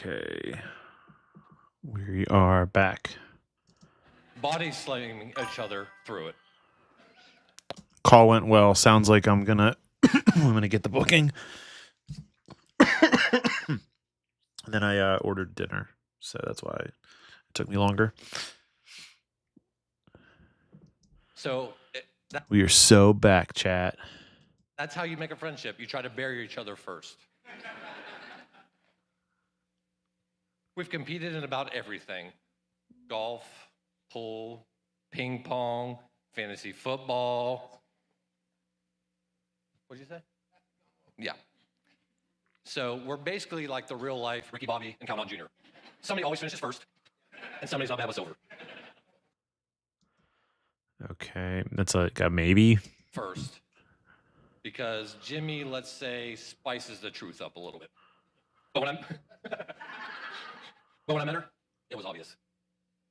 Okay. We are back. Body slamming each other through it. Call went well. Sounds like I'm gonna I'm gonna get the booking. And then I ordered dinner, so that's why it took me longer. So We are so back, chat. that's how you make a friendship. You try to bury each other first. We've competed in about everything: golf, pool, ping pong, fantasy football. What did you say? Yeah. So we're basically like the real life Ricky Bobby and Count Jr. Somebody always finishes first, and somebody's not bad with silver. Okay, that's like a maybe. First, because Jimmy, let's say, spices the truth up a little bit. But when I met her, it was obvious.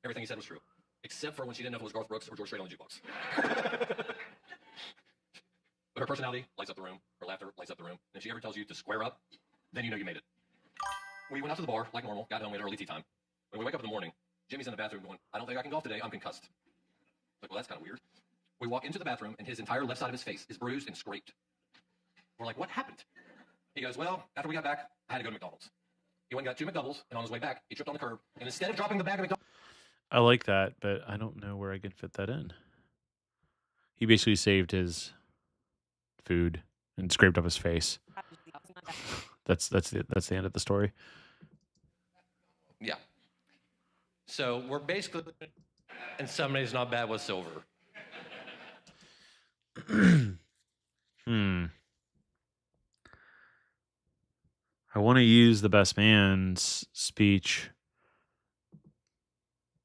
Everything he said was true, except for when she didn't know if it was Garth Brooks or George Strait on the jukebox. But her personality lights up the room. Her laughter lights up the room. And if she ever tells you to square up, then you know you made it. We went out to the bar like normal, got home, we had early tea time. When we wake up in the morning, Jimmy's in the bathroom going, I don't think I can golf today, I'm concussed. Like, well, that's kind of weird. We walk into the bathroom, and his entire left side of his face is bruised and scraped. We're like, what happened? He goes, well, after we got back, I had to go to McDonald's. He went and got 2 McDoubles, and on his way back, he tripped on the curb, and instead of dropping the bag of McDonald's... I like that, but I don't know where I can fit that in. He basically saved his food and scraped up his face. That's the end of the story. Yeah. So we're basically... And somebody's not bad with silver. I want to use the best man's speech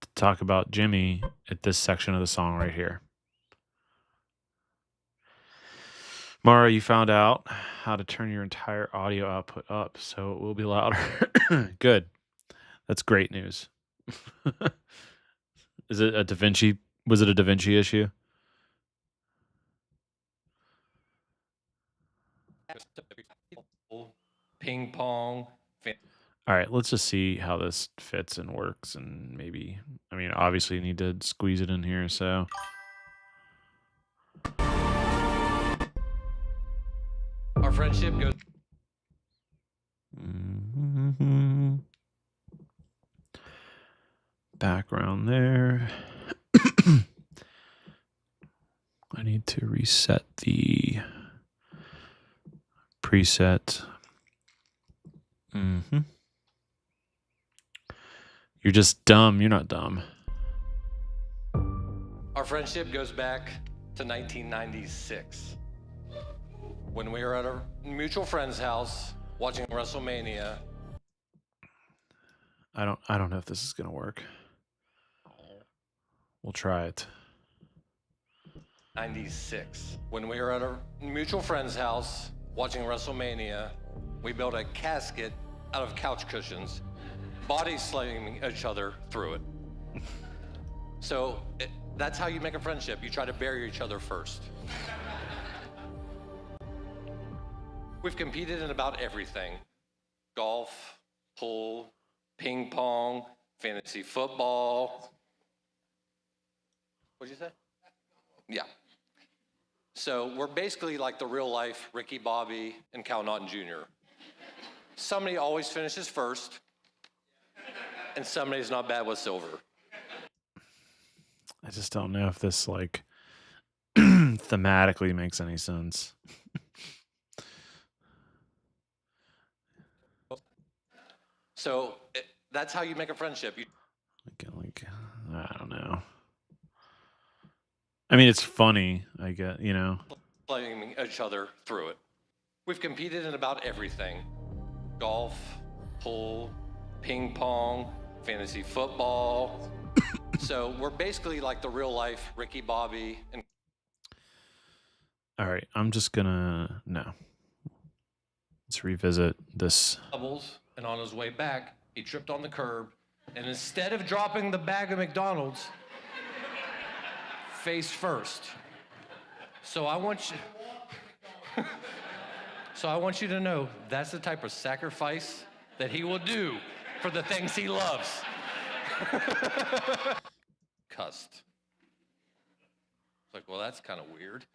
to talk about Jimmy at this section of the song right here. Mara, you found out how to turn your entire audio output up so it will be louder. Good. That's great news. Is it a Da Vinci? Was it a Da Vinci issue? Ping pong. All right, let's just see how this fits and works, and maybe, I mean, obviously you need to squeeze it in here, so. Our friendship goes... Background there. I need to reset the preset. You're just dumb. You're not dumb. Our friendship goes back to 1996 when we were at a mutual friend's house watching WrestleMania. I don't know if this is gonna work. We'll try it. 96. When we were at a mutual friend's house watching WrestleMania, we built a casket out of couch cushions, body slamming each other through it. So that's how you make a friendship. You try to bury each other first. We've competed in about everything: golf, pool, ping pong, fantasy football. What'd you say? Yeah. So we're basically like the real life Ricky Bobby and Cal Naughton Jr. Somebody always finishes first, and somebody's not bad with silver. I just don't know if this, like, thematically makes any sense. So that's how you make a friendship. Like, I don't know. I mean, it's funny, I get, you know. Playing each other through it. We've competed in about everything: golf, pool, ping pong, fantasy football. So we're basically like the real life Ricky Bobby and... All right, I'm just gonna, no. Let's revisit this. Doubles, and on his way back, he tripped on the curb, and instead of dropping the bag of McDonald's, face first. So I want you to know that's the type of sacrifice that he will do for the things he loves. Cussed. It's like, well, that's kind of weird.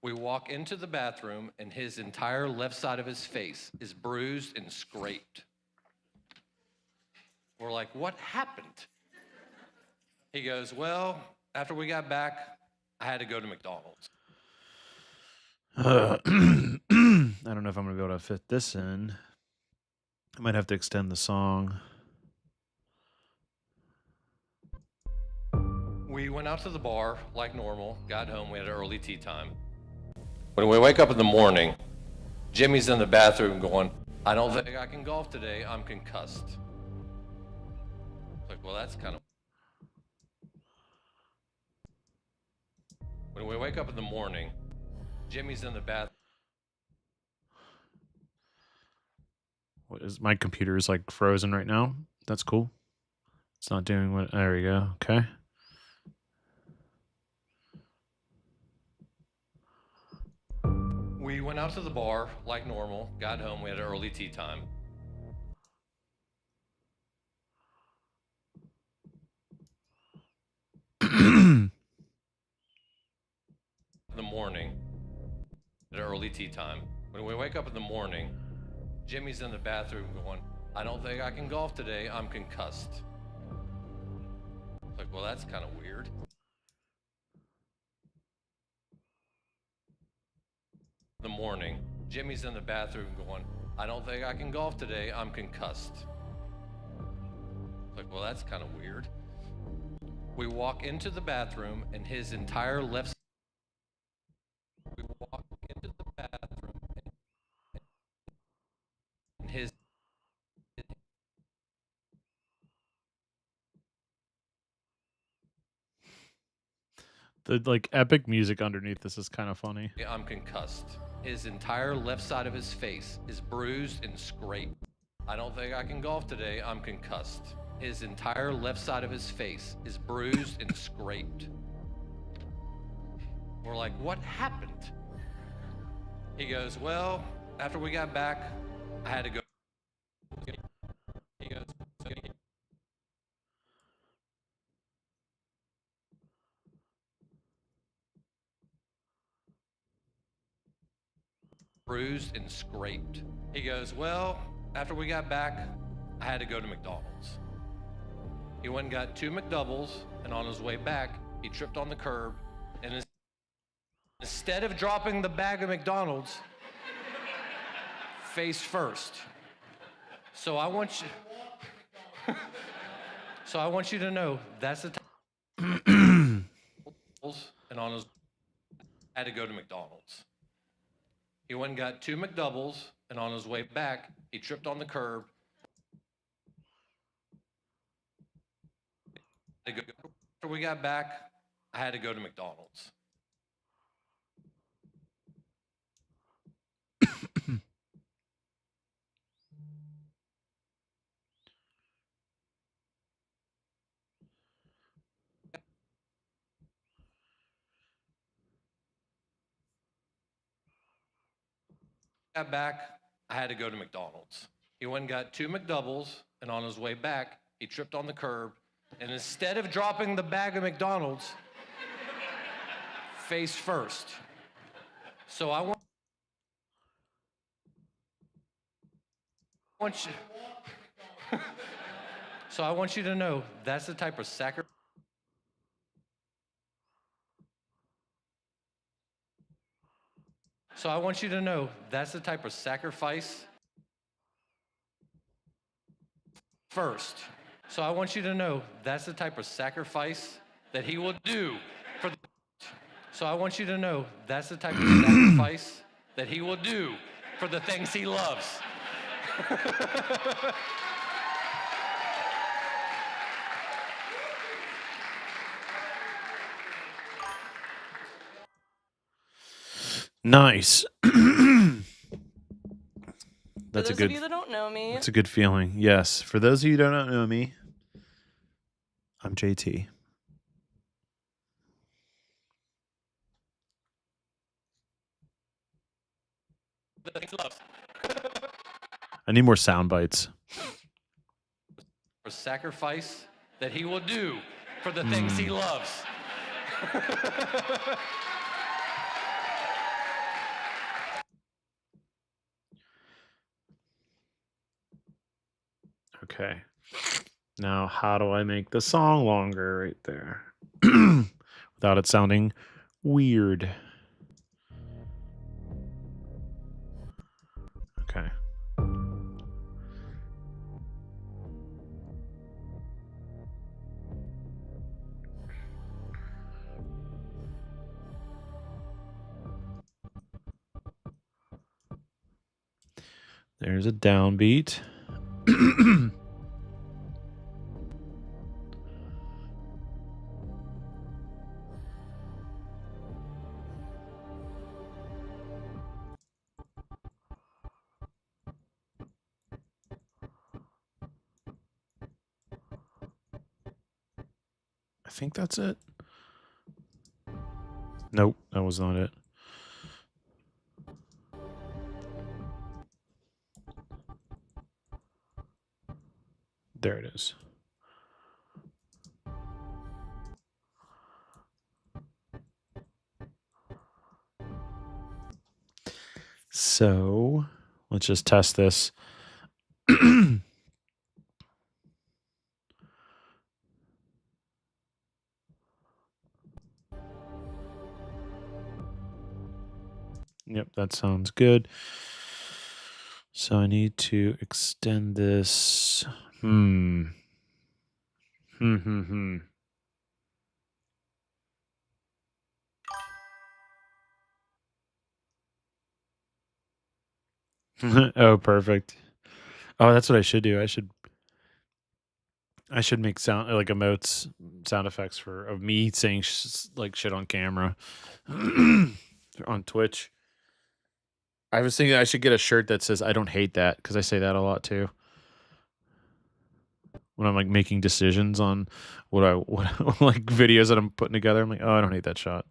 We walk into the bathroom, and his entire left side of his face is bruised and scraped. We're like, what happened? He goes, well, after we got back, I had to go to McDonald's. I don't know if I'm going to be able to fit this in. I might have to extend the song. We went out to the bar like normal, got home, we had an early tea time. When we wake up in the morning, Jimmy's in the bathroom going, I don't think I can golf today, I'm concussed. It's like, well, that's kind of... When we wake up in the morning, Jimmy's in the bathroom. What is my computer is like frozen right now? That's cool. It's not doing what. There we go. Okay. We went out to the bar like normal, got home, we had an early tea time. In the morning, at early tea time. When we wake up in the morning, Jimmy's in the bathroom going, I don't think I can golf today, I'm concussed. It's like, well, that's kind of weird. In the morning, Jimmy's in the bathroom going, I don't think I can golf today, I'm concussed. It's like, well, that's kind of weird. We walk into the bathroom, and his entire left... We walk into the bathroom, and his... The like epic music underneath this is kind of funny. I'm concussed. His entire left side of his face is bruised and scraped. I don't think I can golf today, I'm concussed. His entire left side of his face is bruised and scraped. We're like, what happened? He goes, well, after we got back, I had to go. He goes, bruised and scraped. He goes, well, after we got back, I had to go to McDonald's. He went and got 2 McDoubles, and on his way back, he tripped on the curb, and instead of dropping the bag of McDonald's, face first. So I want you to know that's the time. And on his had to go to McDonald's. He went and got 2 McDoubles, and on his way back, he tripped on the curb. After we got back, I had to go to McDonald's. Got back, I had to go to McDonald's. He went and got 2 McDoubles, and on his way back, he tripped on the curb, and instead of dropping the bag of McDonald's, face first. So I want you to know that's the type of sacrifice. So I want you to know that's the type of sacrifice first. So I want you to know that's the type of sacrifice that he will do for the... So I want you to know that's the type of sacrifice that he will do for the things he loves. Nice. For those of you that don't know me, That's a good feeling. Yes. For those of you who don't know me, I'm JT. I need more sound bites. of sacrifice that he will do for the things he loves. Okay. Now, how do I make the song longer right there? Without it sounding weird. Okay. There's a downbeat. I think that's it. Nope, that was not it. There it is. So let's just test this. Yep, that sounds good. So I need to extend this. Oh, perfect. Oh, that's what I should do. I should make sound like emotes, sound effects of me saying like shit on camera on Twitch. I was thinking I should get a shirt that says "I don't hate that" because I say that a lot too. When I'm like making decisions on what like videos that I'm putting together, I'm like, oh, I don't hate that shot.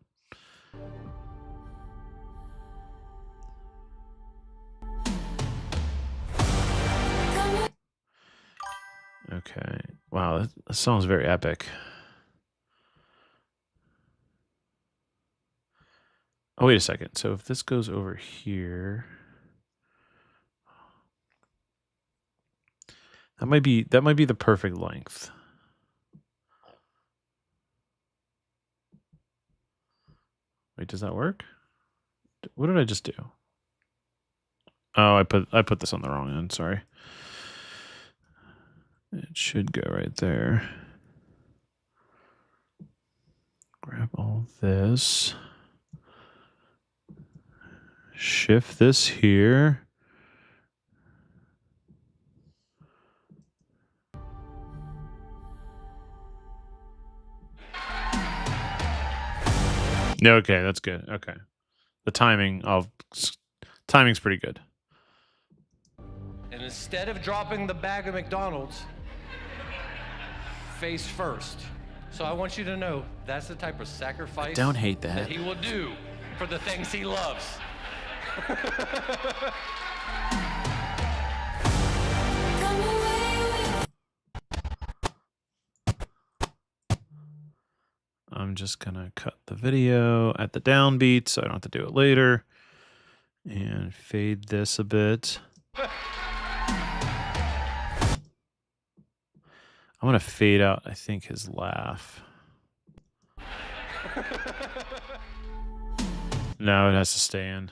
Okay. Wow, that song's very epic. Oh, wait a second. So if this goes over here, that might be the perfect length. Wait, does that work? What did I just do? Oh, I put this on the wrong end, sorry. It should go right there. Grab all this. Shift this here. Okay, that's good. Okay. The timing's pretty good. And instead of dropping the bag of McDonald's, face first. So I want you to know that's the type of sacrifice Don't hate that. he will do for the things he loves. I'm just gonna cut the video at the downbeat so I don't have to do it later. And fade this a bit. I'm gonna fade out, I think, his laugh. No, it has to stay in.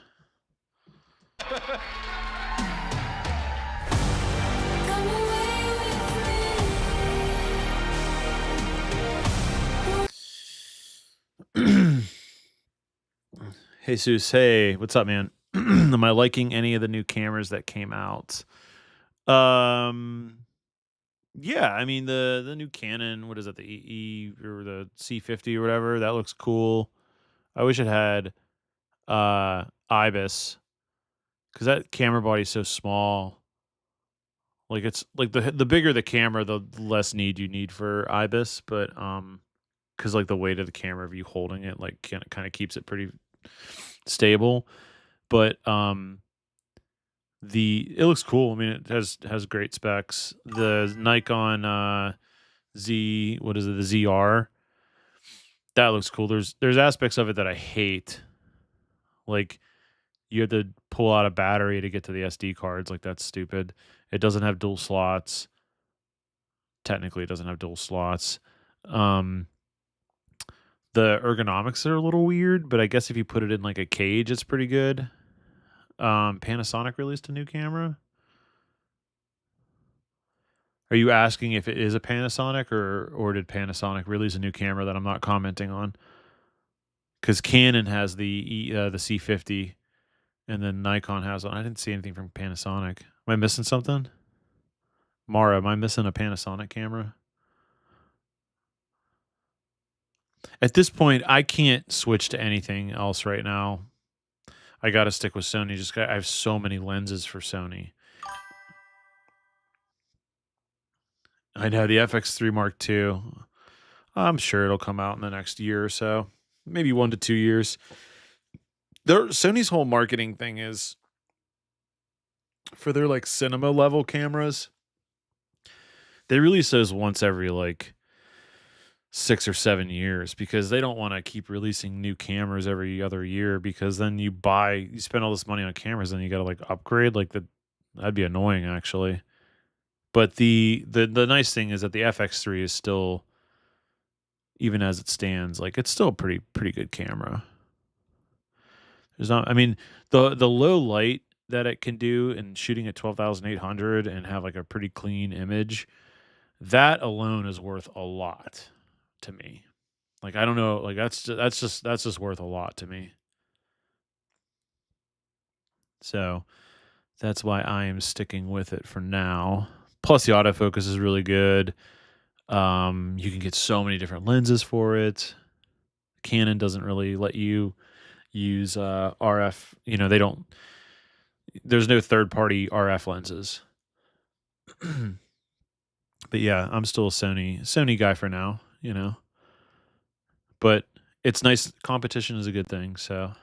Jesus, hey, what's up, man? Am I liking any of the new cameras that came out? Yeah, I mean the new Canon, what is it, the E or the C50 or whatever, that looks cool. I wish it had IBIS because that camera body is so small. Like it's like the bigger the camera, the less need you need for IBIS, but because like the weight of the camera of you holding it like kind of keeps it pretty stable. But it looks cool. I mean, it has great specs. The Nikon what is it? The ZR, that looks cool. There's aspects of it that I hate, like you have to pull out a battery to get to the SD cards. Like that's stupid. It doesn't have dual slots. Technically, it doesn't have dual slots. Um, the ergonomics are a little weird, but I guess if you put it in like a cage, it's pretty good. Panasonic released a new camera. Are you asking if it is a Panasonic, or did Panasonic release a new camera that I'm not commenting on? Because Canon has the C50, and then Nikon has one. I didn't see anything from Panasonic. Am I missing something? Mara, am I missing a Panasonic camera? At this point, I can't switch to anything else right now. I got to stick with Sony. I have so many lenses for Sony. I'd have the FX3 Mark II. I'm sure it'll come out in the next year or so, maybe 1 to 2 years. Sony's whole marketing thing is for their like cinema level cameras. They release those once every like 6 or 7 years because they don't want to keep releasing new cameras every other year, because then you spend all this money on cameras and you got to like upgrade. Like that'd be annoying actually. But the nice thing is that the FX3 is still, even as it stands, like it's still a pretty good camera. I mean, the low light that it can do and shooting at 12,800 and have like a pretty clean image, that alone is worth a lot to me. Like I don't know, like that's just worth a lot to me. So that's why I am sticking with it for now. Plus the autofocus is really good. You can get so many different lenses for it. Canon doesn't really let you use RF. There's no third-party RF lenses. But yeah, I'm still a Sony guy for now, But it's nice. Competition is a good thing, so.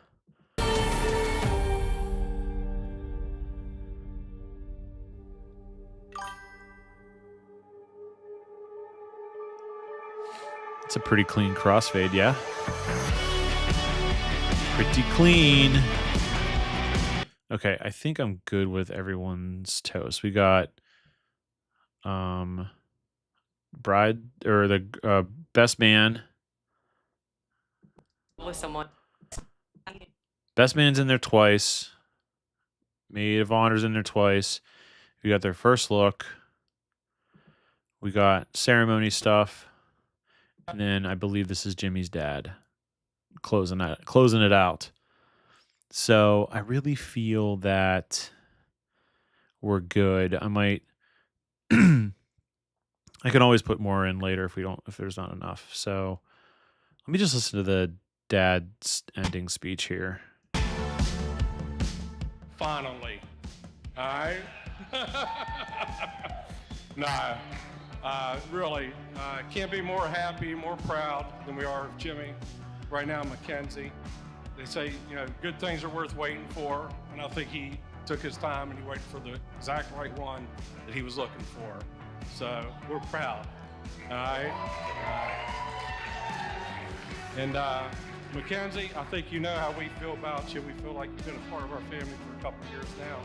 It's a pretty clean crossfade, yeah? Pretty clean. Okay, I think I'm good with everyone's toast. We got bride or the best man. With someone. Best man's in there twice. Maid of honor's in there twice. We got their first look. We got ceremony stuff. And then I believe this is Jimmy's dad closing it out. So I really feel that we're good. I might I can always put more in later if there's not enough. So let me just listen to the dad's ending speech here. Finally. All right? No. Really, can't be more happy, more proud than we are of Jimmy. Right now, Mackenzie. They say, good things are worth waiting for, and I think he took his time and he waited for the exact right one that he was looking for. So we're proud. All right? And Mackenzie, I think you know how we feel about you. We feel like you've been a part of our family for a couple of years now,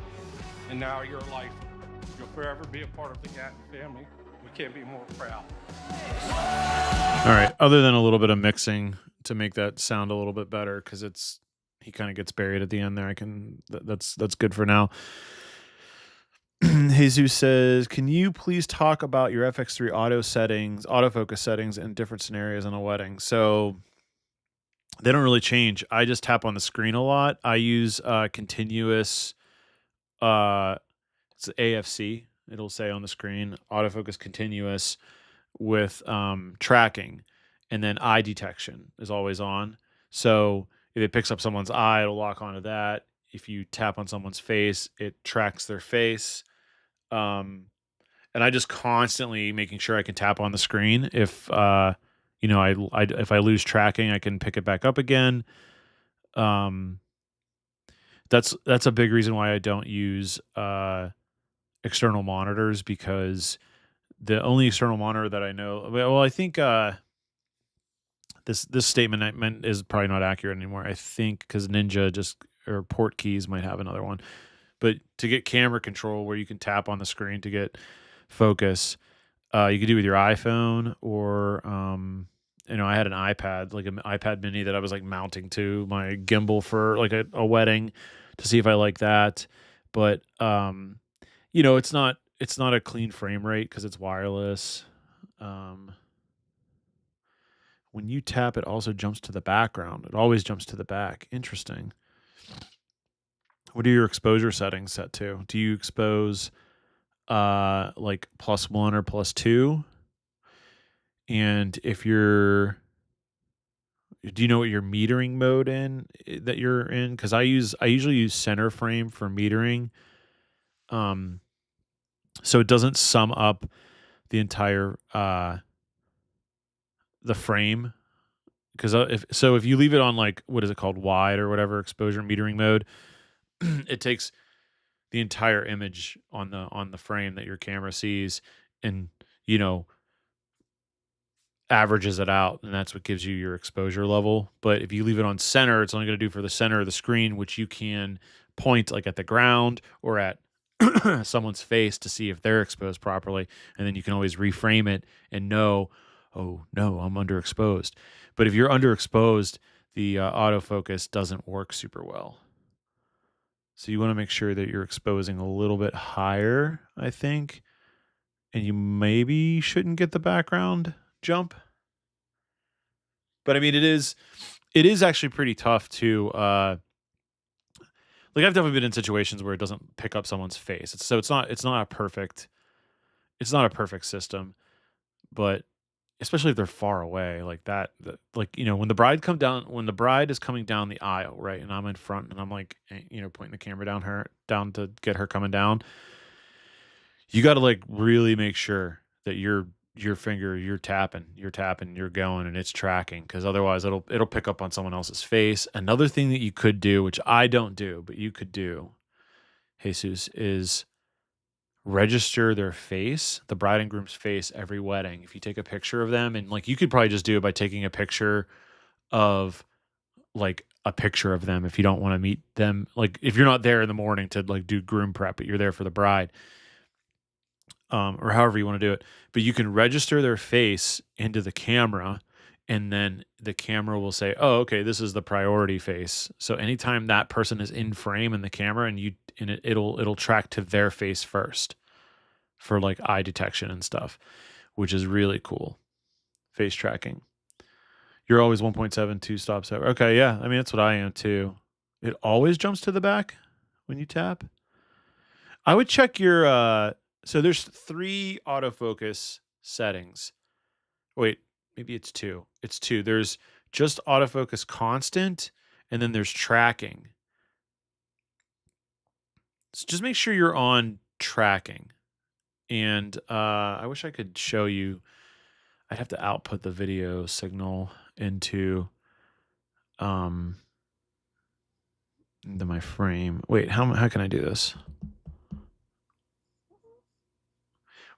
and now you're a lifer. You'll forever be a part of the Gatton family. We can't be more proud. All right. Other than a little bit of mixing to make that sound a little bit better, because he kind of gets buried at the end there. That's good for now. Jesus says, can you please talk about your FX3 autofocus settings in different scenarios in a wedding? So they don't really change. I just tap on the screen a lot. I use continuous, it's AFC. It'll say on the screen, autofocus continuous with tracking, and then eye detection is always on. So if it picks up someone's eye, it'll lock onto that. If you tap on someone's face, it tracks their face. And I just constantly making sure I can tap on the screen. If if I lose tracking, I can pick it back up again. that's a big reason why I don't use external monitors, because the only external monitor that I know, well, I think this statement I meant is probably not accurate anymore. I think because Ninja or Portkeys might have another one, but to get camera control where you can tap on the screen to get focus, you could do with your iPhone or I had an iPad, like an iPad Mini that I was like mounting to my gimbal for like a wedding to see if I like that, but it's not a clean frame rate because it's wireless. Um, when you tap, it also jumps to the background. It always jumps to the back. Interesting. What are your exposure settings set to? Do you expose like +1 or +2? And do you know what your metering mode that you're in? Because I usually use center frame for metering. So it doesn't sum up the entire the frame. Because if you leave it on, like, what is it called, wide or whatever exposure metering mode, it takes the entire image on the frame that your camera sees, and you know averages it out, and that's what gives you your exposure level. But if you leave it on center, it's only going to do for the center of the screen, which you can point like at the ground or at someone's face to see if they're exposed properly, and then you can always reframe it and know, oh no, I'm underexposed. But if you're underexposed, the autofocus doesn't work super well. So you want to make sure that you're exposing a little bit higher, I think, and you maybe shouldn't get the background jump. But I mean, it is actually pretty tough to like, I've definitely been in situations where it doesn't pick up someone's face. It's not a perfect system, but especially if they're far away like that, like, when the bride is coming down the aisle, right, and I'm in front and I'm like, pointing the camera down to get her coming down, you got to like really make sure that your finger, you're tapping, you're going, and it's tracking, because otherwise it'll pick up on someone else's face. Another thing that you could do, which I don't do, but you could do, Jesus, is register their face, the bride and groom's face, every wedding. If you take a picture of them, and like, you could probably just do it by taking a picture of them if you don't want to meet them. Like, if you're not there in the morning to like do groom prep, but you're there for the bride, or however you want to do it, but you can register their face into the camera, and then the camera will say, oh, okay, this is the priority face. So anytime that person is in frame in the camera, it'll track to their face first for like eye detection and stuff, which is really cool. Face tracking. You're always 1.72 stops over. Okay, yeah. I mean, that's what I am too. It always jumps to the back when you tap. I would check your so there's 3 autofocus settings. Wait, maybe it's 2. It's 2. There's just autofocus constant, and then there's tracking. So just make sure you're on tracking. And I wish I could show you. I'd have to output the video signal into my frame. Wait, how can I do this?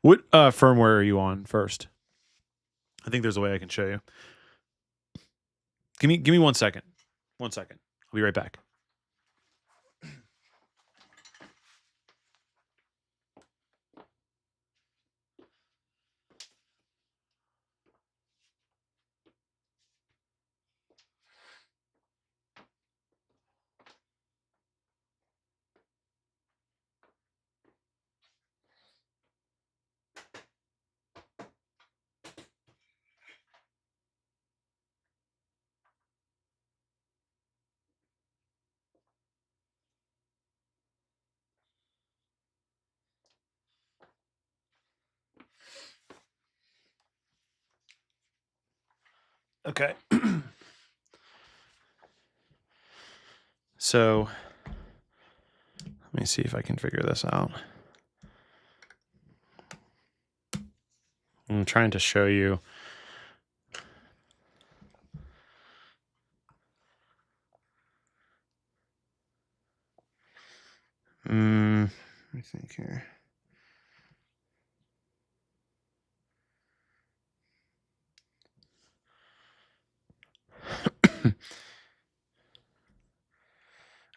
What firmware are you on first? I think there's a way I can show you. Give me 1 second. 1 second. I'll be right back. Okay. So let me see if I can figure this out. I'm trying to show you. think here.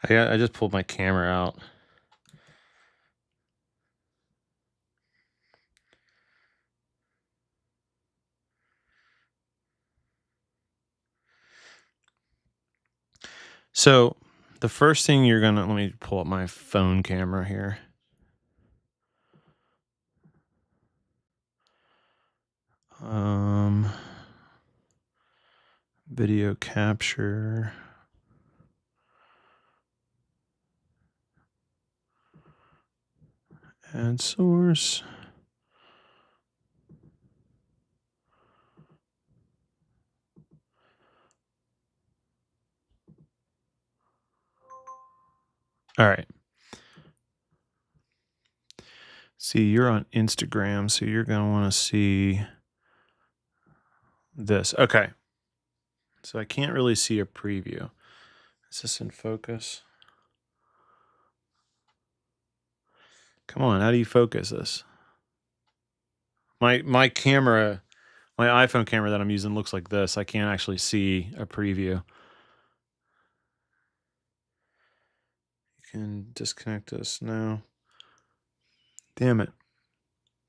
I just pulled my camera out. So the first thing you're gonna, let me pull up my phone camera here. Video capture. Add source. All right. See, you're on Instagram, so you're going to want to see this. Okay. So I can't really see a preview. Is this in focus? Come on, how do you focus this? My camera, my iPhone camera that I'm using looks like this. I can't actually see a preview. You can disconnect this now. Damn it.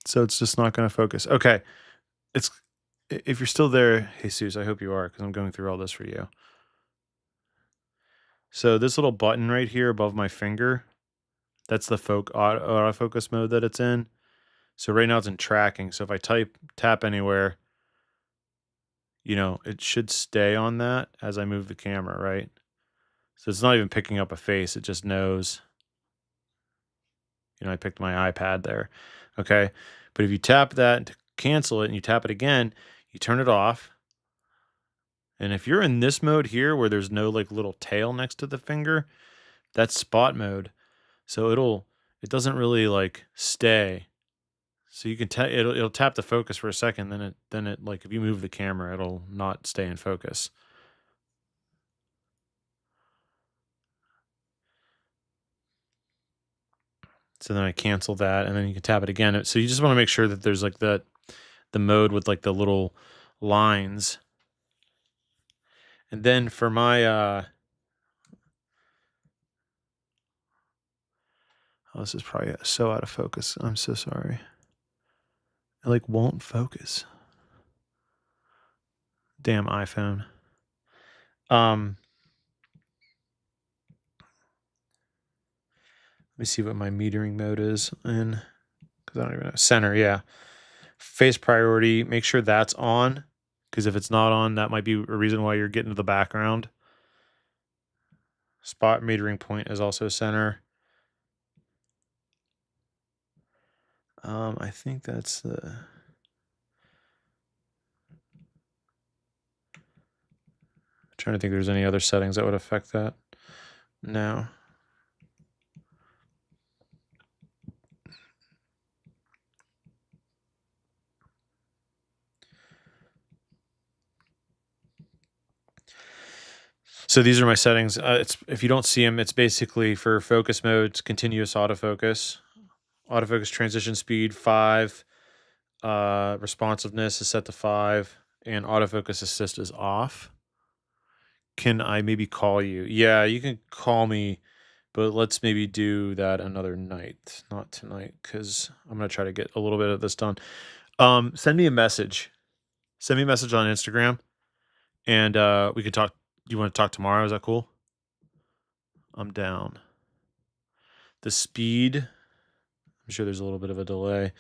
So it's just not going to focus. Okay. If you're still there, Jesus, I hope you are, because I'm going through all this for you. So this little button right here above my finger, that's the autofocus mode that it's in. So right now it's in tracking. So if I tap anywhere, it should stay on that as I move the camera, right? So it's not even picking up a face. It just knows, I picked my iPad there. Okay. But if you tap that to cancel it and you tap it again, you turn it off. And if you're in this mode here where there's no like little tail next to the finger, that's spot mode. So it doesn't really like stay. So you can it'll tap the focus for a second, then it like if you move the camera, it'll not stay in focus. So then I cancel that, and then you can tap it again. So you just want to make sure that there's like the mode with like the little lines. And then for my oh, this is probably so out of focus. I'm so sorry. It like won't focus. Damn iPhone. Let me see what my metering mode is in, because I don't even know. Center, yeah. Face priority, make sure that's on, because if it's not on, that might be a reason why you're getting to the background. Spot metering point is also center. I think that's the... I'm trying to think if there's any other settings that would affect that. No. So these are my settings. If you don't see them, it's basically for focus mode, it's continuous autofocus. Autofocus transition speed 5. Responsiveness is set to 5. And autofocus assist is off. Can I maybe call you? Yeah, you can call me, but let's maybe do that another night, not tonight, because I'm going to try to get a little bit of this done. Send me a message. Send me a message on Instagram, and we could talk. You want to talk tomorrow? Is that cool? I'm down. The speed, I'm sure there's a little bit of a delay,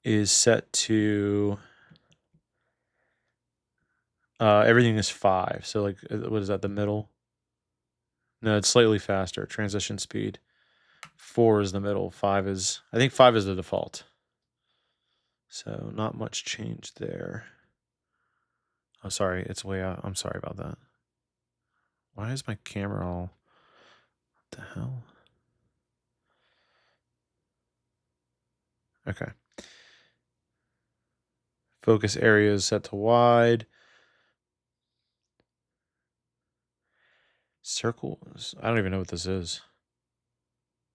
is set to... everything is 5. So like, what is that, the middle? No, it's slightly faster. Transition speed. 4 is the middle. 5 is, I think 5 is the default. So not much change there. Oh, sorry. It's way out. I'm sorry about that. Why is my camera all... What the hell? Okay. Focus area is set to wide. Circles. I don't even know what this is.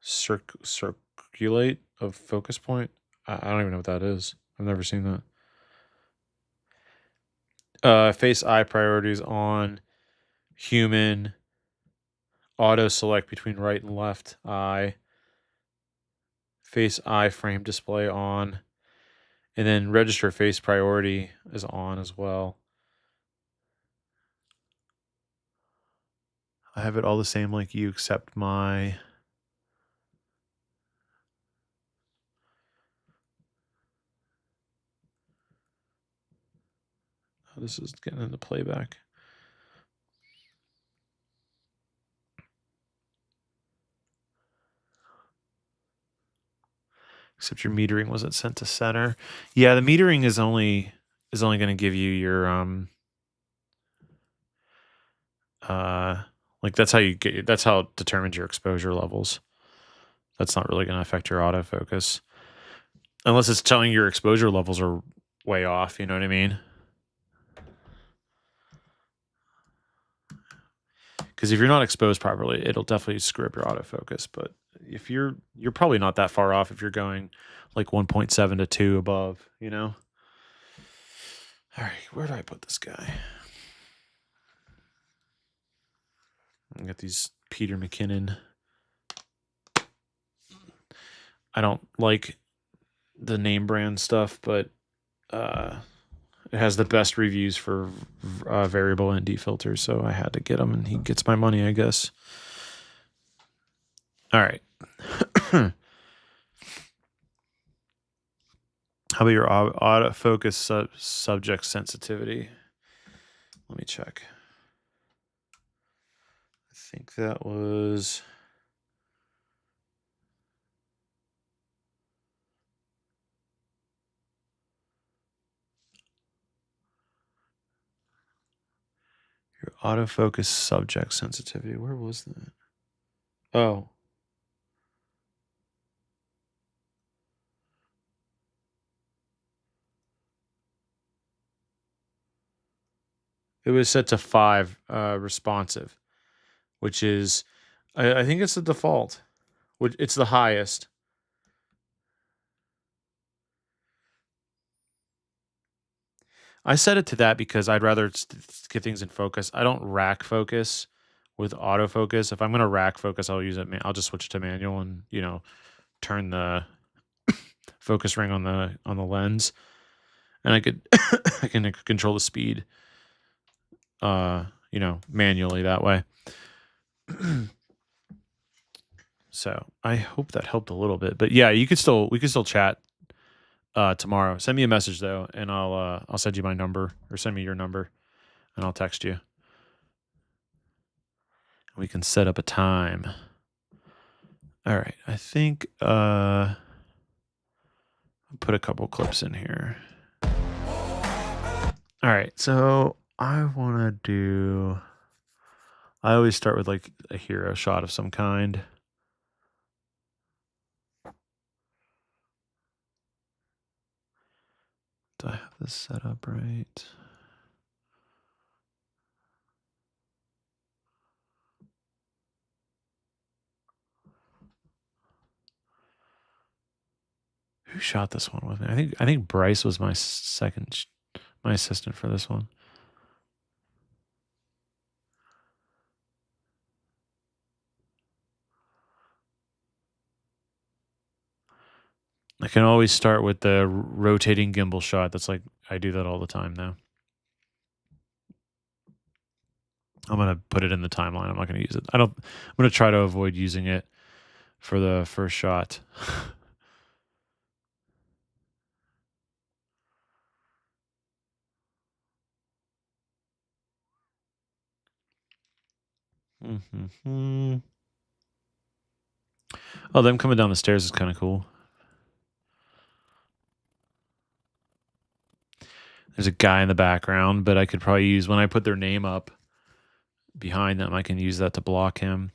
circulate of focus point. I don't even know what that is. I've never seen that. Face eye priorities on, human, auto select between right and left eye, face eye frame display on, and then register face priority is on as well. I have it all the same like you, except my... Oh, this is getting into playback. Except your metering wasn't set to center. Yeah, the metering is only going to give you your like that's how it determines your exposure levels. That's not really going to affect your autofocus. Unless it's telling your exposure levels are way off, you know what I mean? Because if you're not exposed properly, it'll definitely screw up your autofocus. But if you're probably not that far off if you're going like 1.7 to 2 above, you know? All right, where do I put this guy? I got these Peter McKinnon. I don't like the name brand stuff, but it has the best reviews for variable ND filters, so I had to get him, and he gets my money, I guess. All right. How about your autofocus subject sensitivity? Let me check. I think that was... your autofocus subject sensitivity. Where was that? Oh. It was set to 5 responsive, which is, I think it's the default. It's the highest. I set it to that because I'd rather get things in focus. I don't rack focus with autofocus. If I'm going to rack focus, I'll use it. I'll just switch to manual and, turn the focus ring on the lens, and I can control the speed, manually that way. So I hope that helped a little bit. But yeah, we could still chat tomorrow. Send me a message though, and I'll send you my number, or send me your number, and I'll text you. We can set up a time. All right, I think I'll put a couple clips in here. All right, so I always start with like a hero shot of some kind. Do I have this set up right? Who shot this one with me? I think Bryce was my assistant for this one. I can always start with the rotating gimbal shot. That's like, I do that all the time now. I'm going to put it in the timeline. I'm not going to use it. I'm going to try to avoid using it for the first shot. Mm-hmm. Oh, them coming down the stairs is kind of cool. There's a guy in the background, but I could probably use, when I put their name up behind them, I can use that to block him.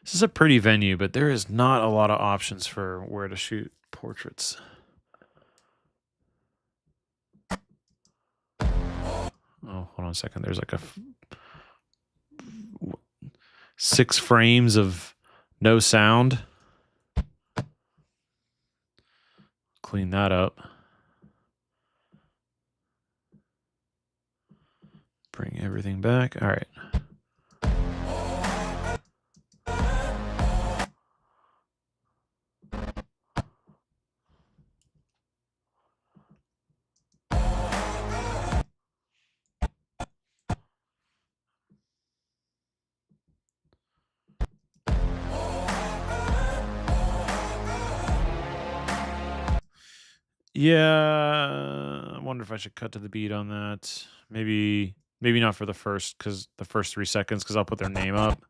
This is a pretty venue, but there is not a lot of options for where to shoot portraits. Oh, hold on a second. There's like 6 frames of no sound. Clean that up. Bring everything back. All right. Yeah, I wonder if I should cut to the beat on that. Maybe not for the first 3 seconds, because I'll put their name up.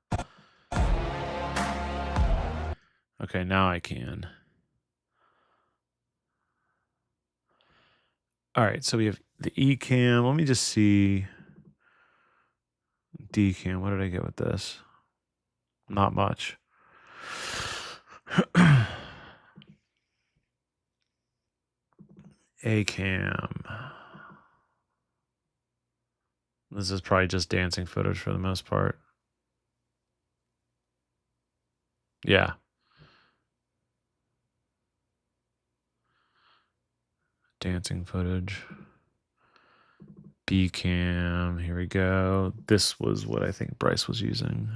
Okay, now I can. All right, so we have the E cam. Let me just see. D cam. What did I get with this? Not much. A cam. This is probably just dancing footage for the most part. Yeah. Dancing footage. B cam. Here we go. This was what I think Bryce was using.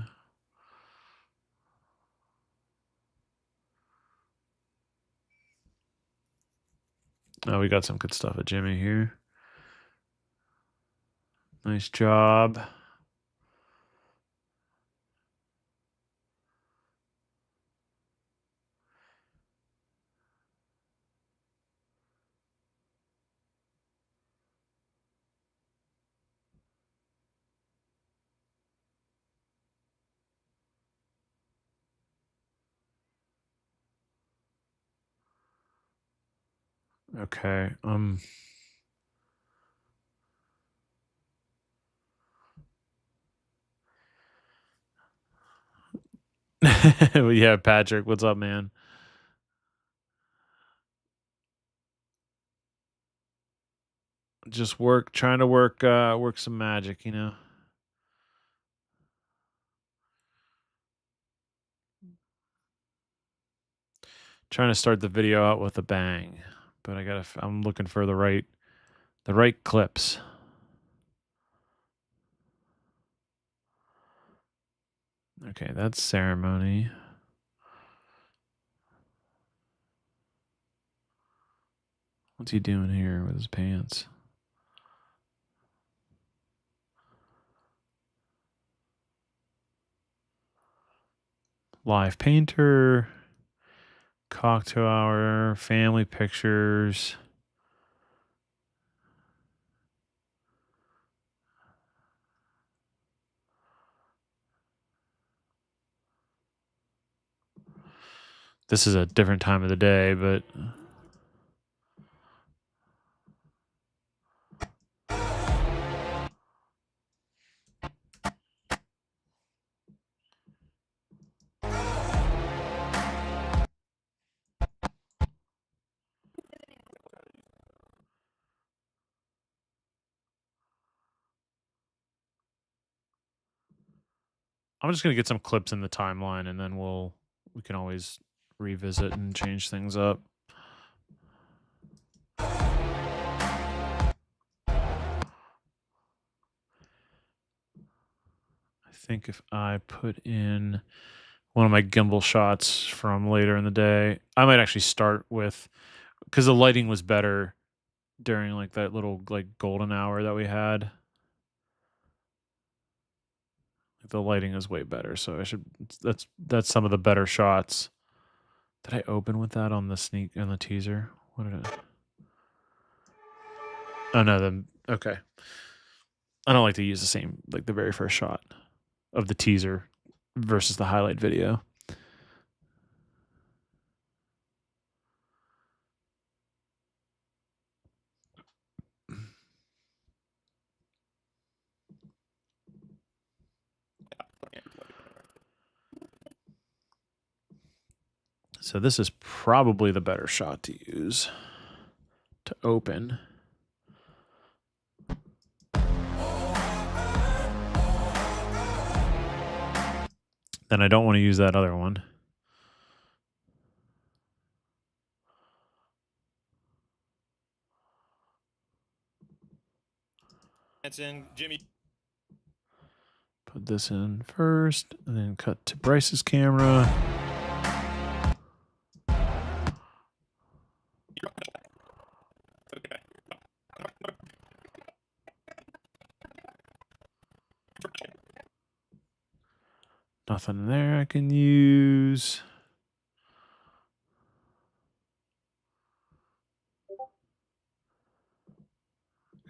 Oh, we got some good stuff at Jimmy here. Nice job. Okay. Yeah, Patrick, what's up, man? Just trying to work some magic, you know. Trying to start the video out with a bang, but I'm looking for the right clips. Okay, that's ceremony. What's he doing here with his pants? Live painter, cocktail hour, family pictures. This is a different time of the day, but I'm just gonna get some clips in the timeline, and then we can always revisit and change things up. I think if I put in one of my gimbal shots from later in the day, I might actually start with, because the lighting was better during like that little like golden hour that we had. The lighting is way better, so that's some of the better shots. Did I open with that on the teaser? What did I? Oh no, okay. I don't like to use the same, like the very first shot of the teaser versus the highlight video. So this is probably the better shot to use to open. then I don't want to use that other one. That's in Jimmy. Put this in first, and then cut to Bryce's camera. Okay. Nothing there I can use.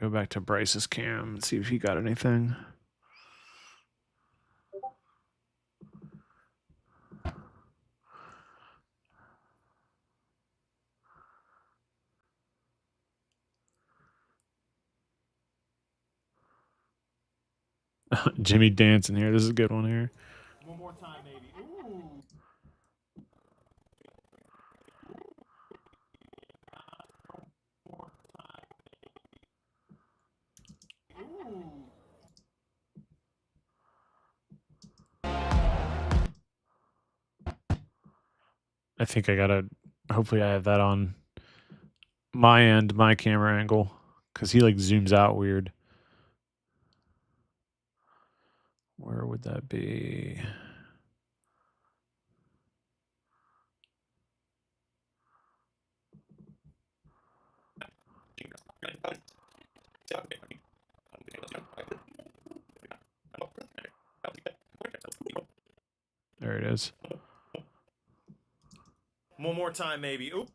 Go back to Bryce's cam and see if he got anything. Jimmy dancing here. This is a good one here. One more time, maybe. Ooh. I think I gotta. Hopefully, I have that on my end, my camera angle, because he like zooms out weird. Where would that be? There it is. One more time, maybe. Oop.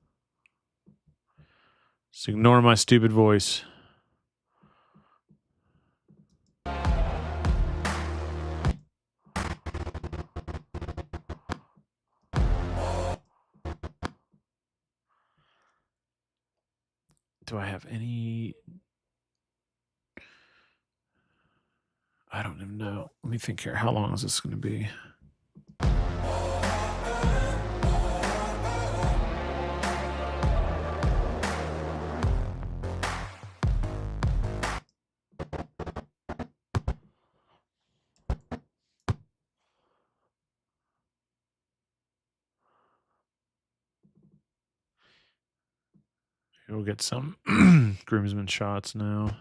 Just ignore my stupid voice. Do I have any? I don't even know. Let me think here. How long is this going to be? We'll get some groomsmen shots now.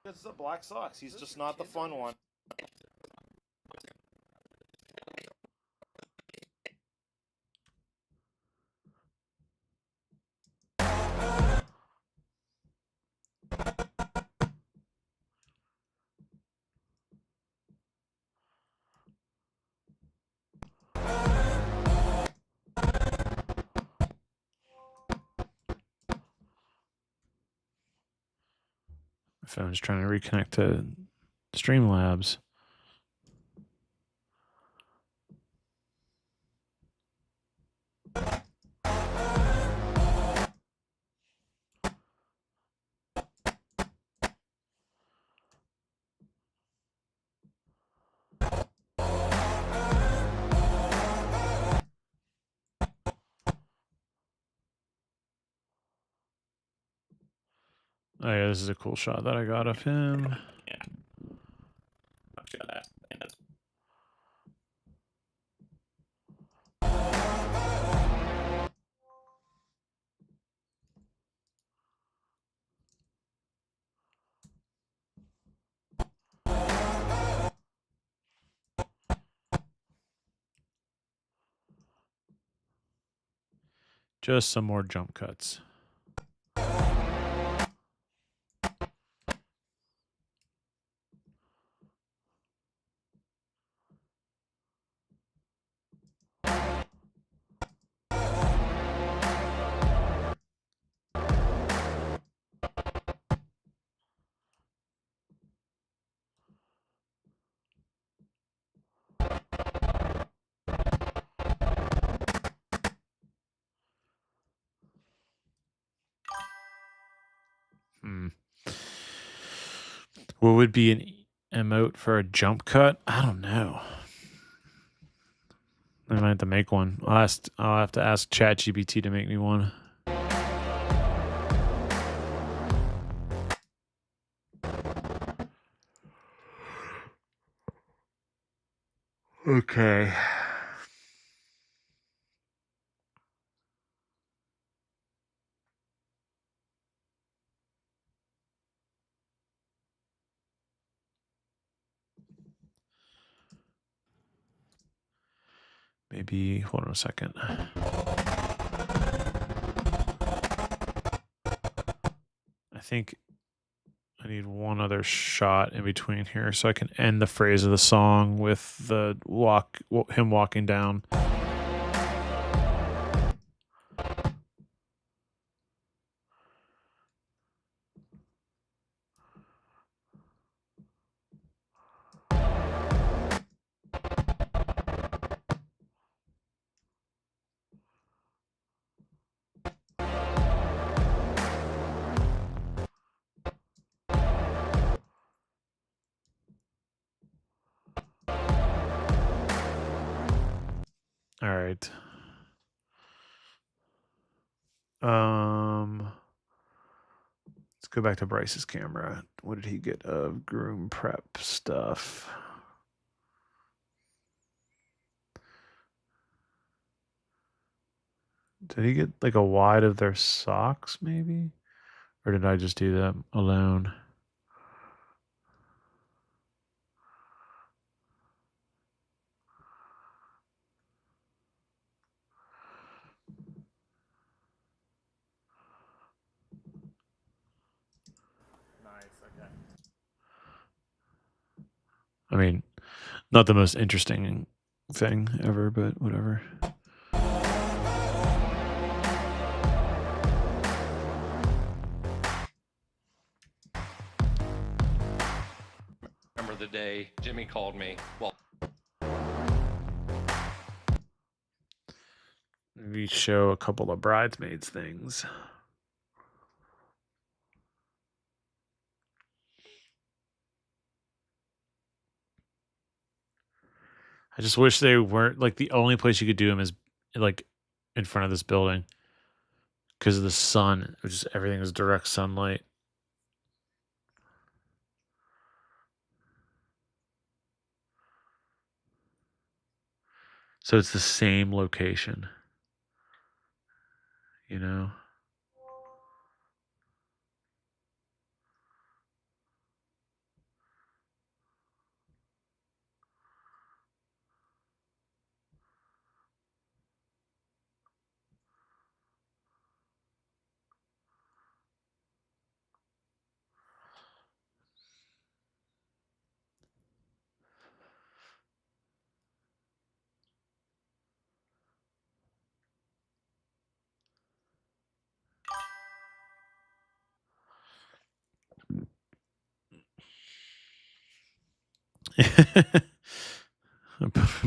It's the Black Sox. He's just not the fun one. My phone's trying to reconnect to Streamlabs. Oh yeah, this is a cool shot that I got of him. Yeah. I'm sure that. Just some more jump cuts. Hmm. What would be an emote for a jump cut? I don't know. I might have to make one. I'll have to ask ChatGPT to make me one. Okay. Maybe, hold on a second. I think I need one other shot in between here so I can end the phrase of the song with the him walking down. All right. Let's go back to Bryce's camera. What did he get of groom prep stuff? Did he get like a wide of their socks, maybe? Or did I just do that alone? I mean, not the most interesting thing ever, but whatever. Remember the day Jimmy called me. Well, We show a couple of bridesmaids things. I just wish they weren't like the only place you could do them is like in front of this building because of the sun. Just everything is direct sunlight. So it's the same location, you know?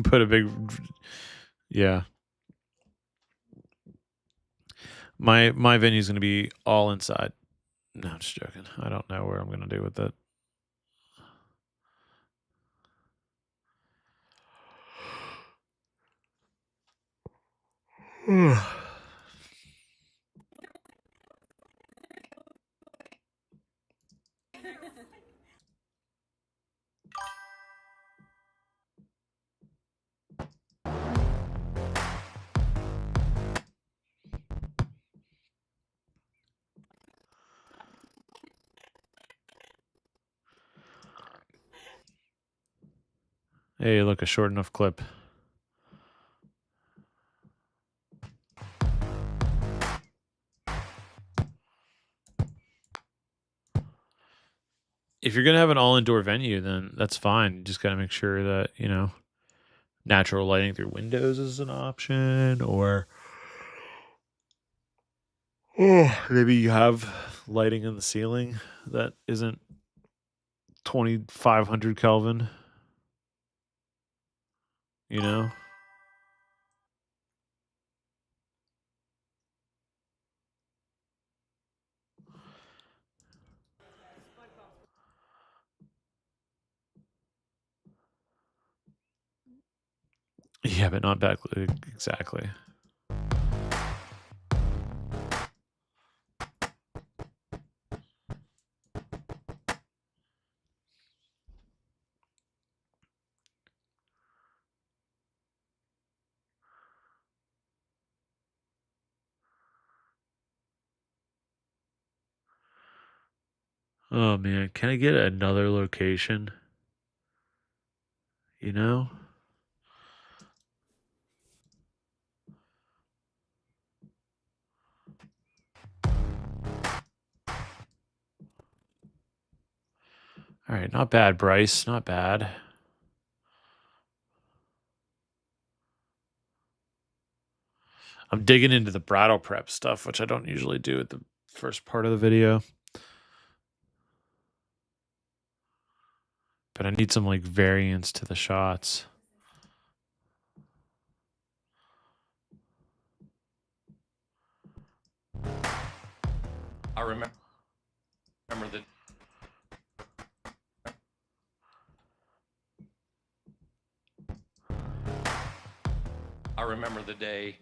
Put a big, yeah. My venue is going to be all inside. No, I'm just joking. I don't know where I'm going to do with that. Hey, look, a short enough clip. If you're going to have an all indoor venue, then that's fine. You just got to make sure that, you know, natural lighting through windows is an option, or maybe you have lighting in the ceiling that isn't 2500 Kelvin, you know? Yeah, but not backlit exactly. Oh man, can I get another location? You know? All right, not bad, Bryce. Not bad. I'm digging into the bridal prep stuff, which I don't usually do at the first part of the video. But I need some like variance to the shots. I remember the day.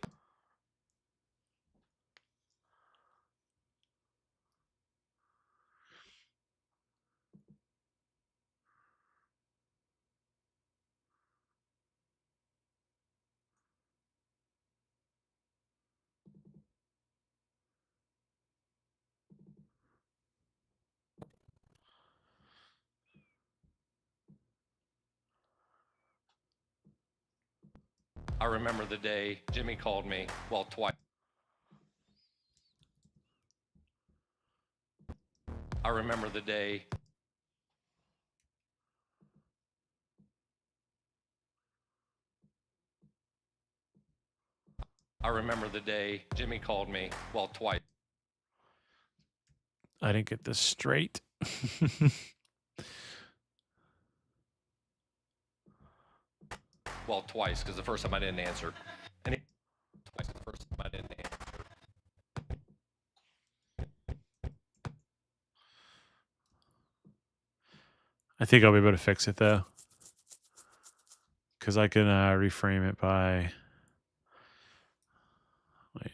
I remember the day Jimmy called me, well, twice. I remember the day. I remember the day Jimmy called me, well, twice. I didn't get this straight. Well, twice, because the first time I didn't answer. And twice, the first time I didn't answer. I think I'll be able to fix it though. Because I can reframe it by... Wait.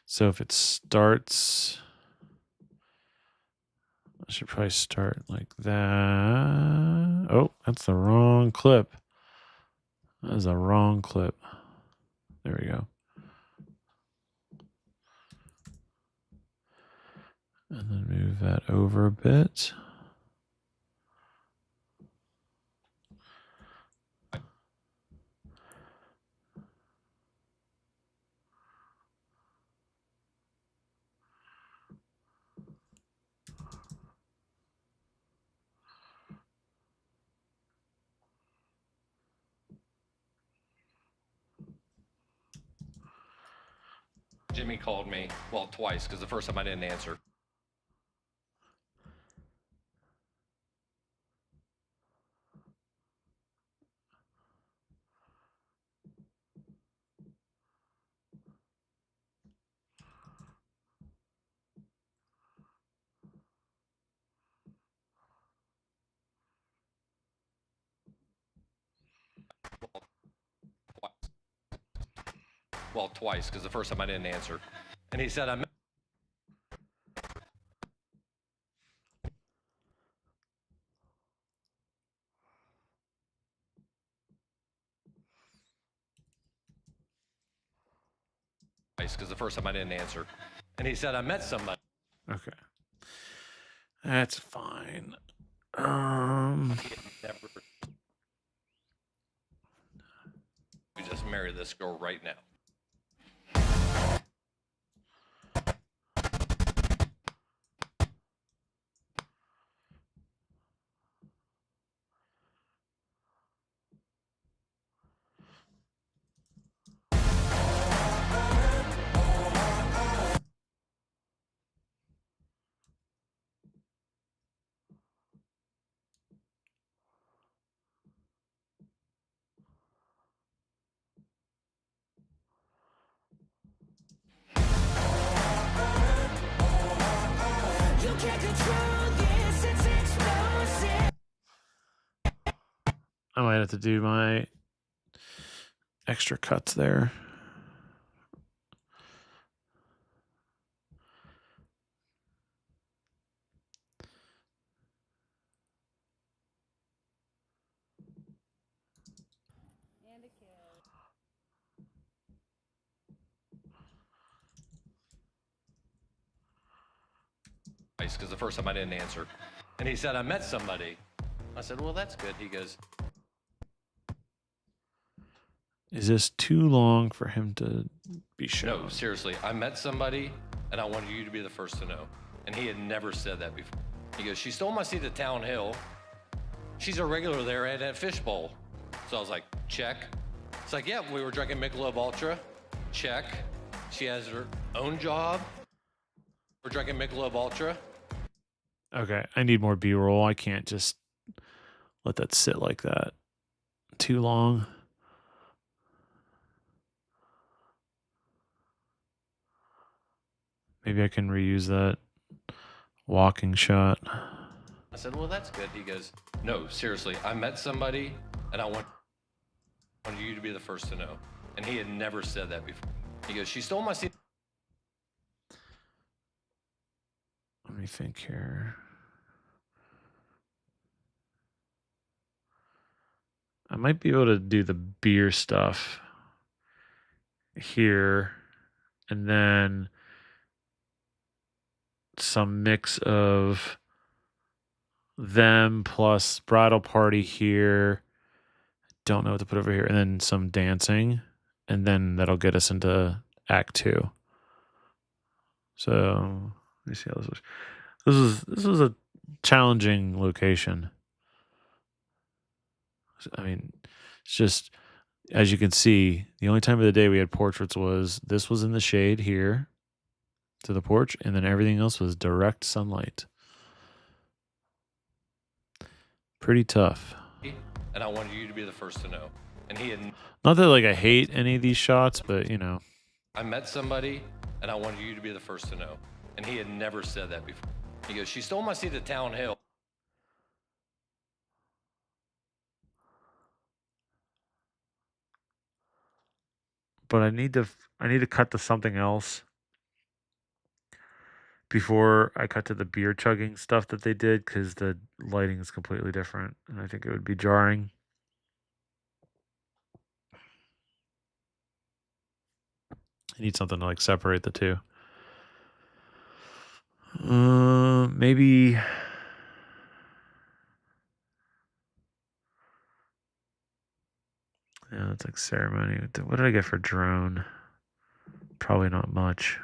So if it starts... I should probably start like that. Oh, that's the wrong clip. That is the wrong clip. There we go. And then move that over a bit. Jimmy called me, well, twice, because the first time I didn't answer. Well, twice, because the first time I didn't answer. And he said, I'm because the first time I didn't answer. And he said, I met somebody. Okay. That's fine. You just marry this girl right now. You can't control this. I might have to do my extra cuts there. Because the first time I didn't answer. And he said, I met somebody. I said, well, that's good. He goes, is this too long for him to be shown? no, seriously, I met somebody and I wanted you to be the first to know. And he had never said that before. He goes, she stole my seat at Town Hill. She's a regular there at that fishbowl. So I was like, check. It's like, yeah, we were drinking Michelob Ultra. Check. She has her own job. We're drinking Michelob Ultra. Okay, I need more B-roll. I can't just let that sit like that too long. Maybe I can reuse that walking shot. I said, well, that's good. He goes, no, seriously, I met somebody and I wanted you to be the first to know. And he had never said that before. He goes, she stole my seat. Let me think here. I might be able to do the beer stuff here and then some mix of them plus bridal party here. Don't know what to put over here. And then some dancing. And then that'll get us into Act 2. So let me see how this was. This was a challenging location. I mean, it's just, as you can see, the only time of the day we had portraits was this was in the shade here to the porch, and then everything else was direct sunlight. Pretty tough. And I wanted you to be the first to know. And he had... Not that like I hate any of these shots, but you know. I met somebody and I wanted you to be the first to know. And he had never said that before. He goes, she stole my seat at Town Hill. But I need to cut to something else before I cut to the beer chugging stuff that they did, because the lighting is completely different and I think it would be jarring. I need something to like separate the two. Maybe yeah, it's like ceremony. What did I get for drone? Probably not much.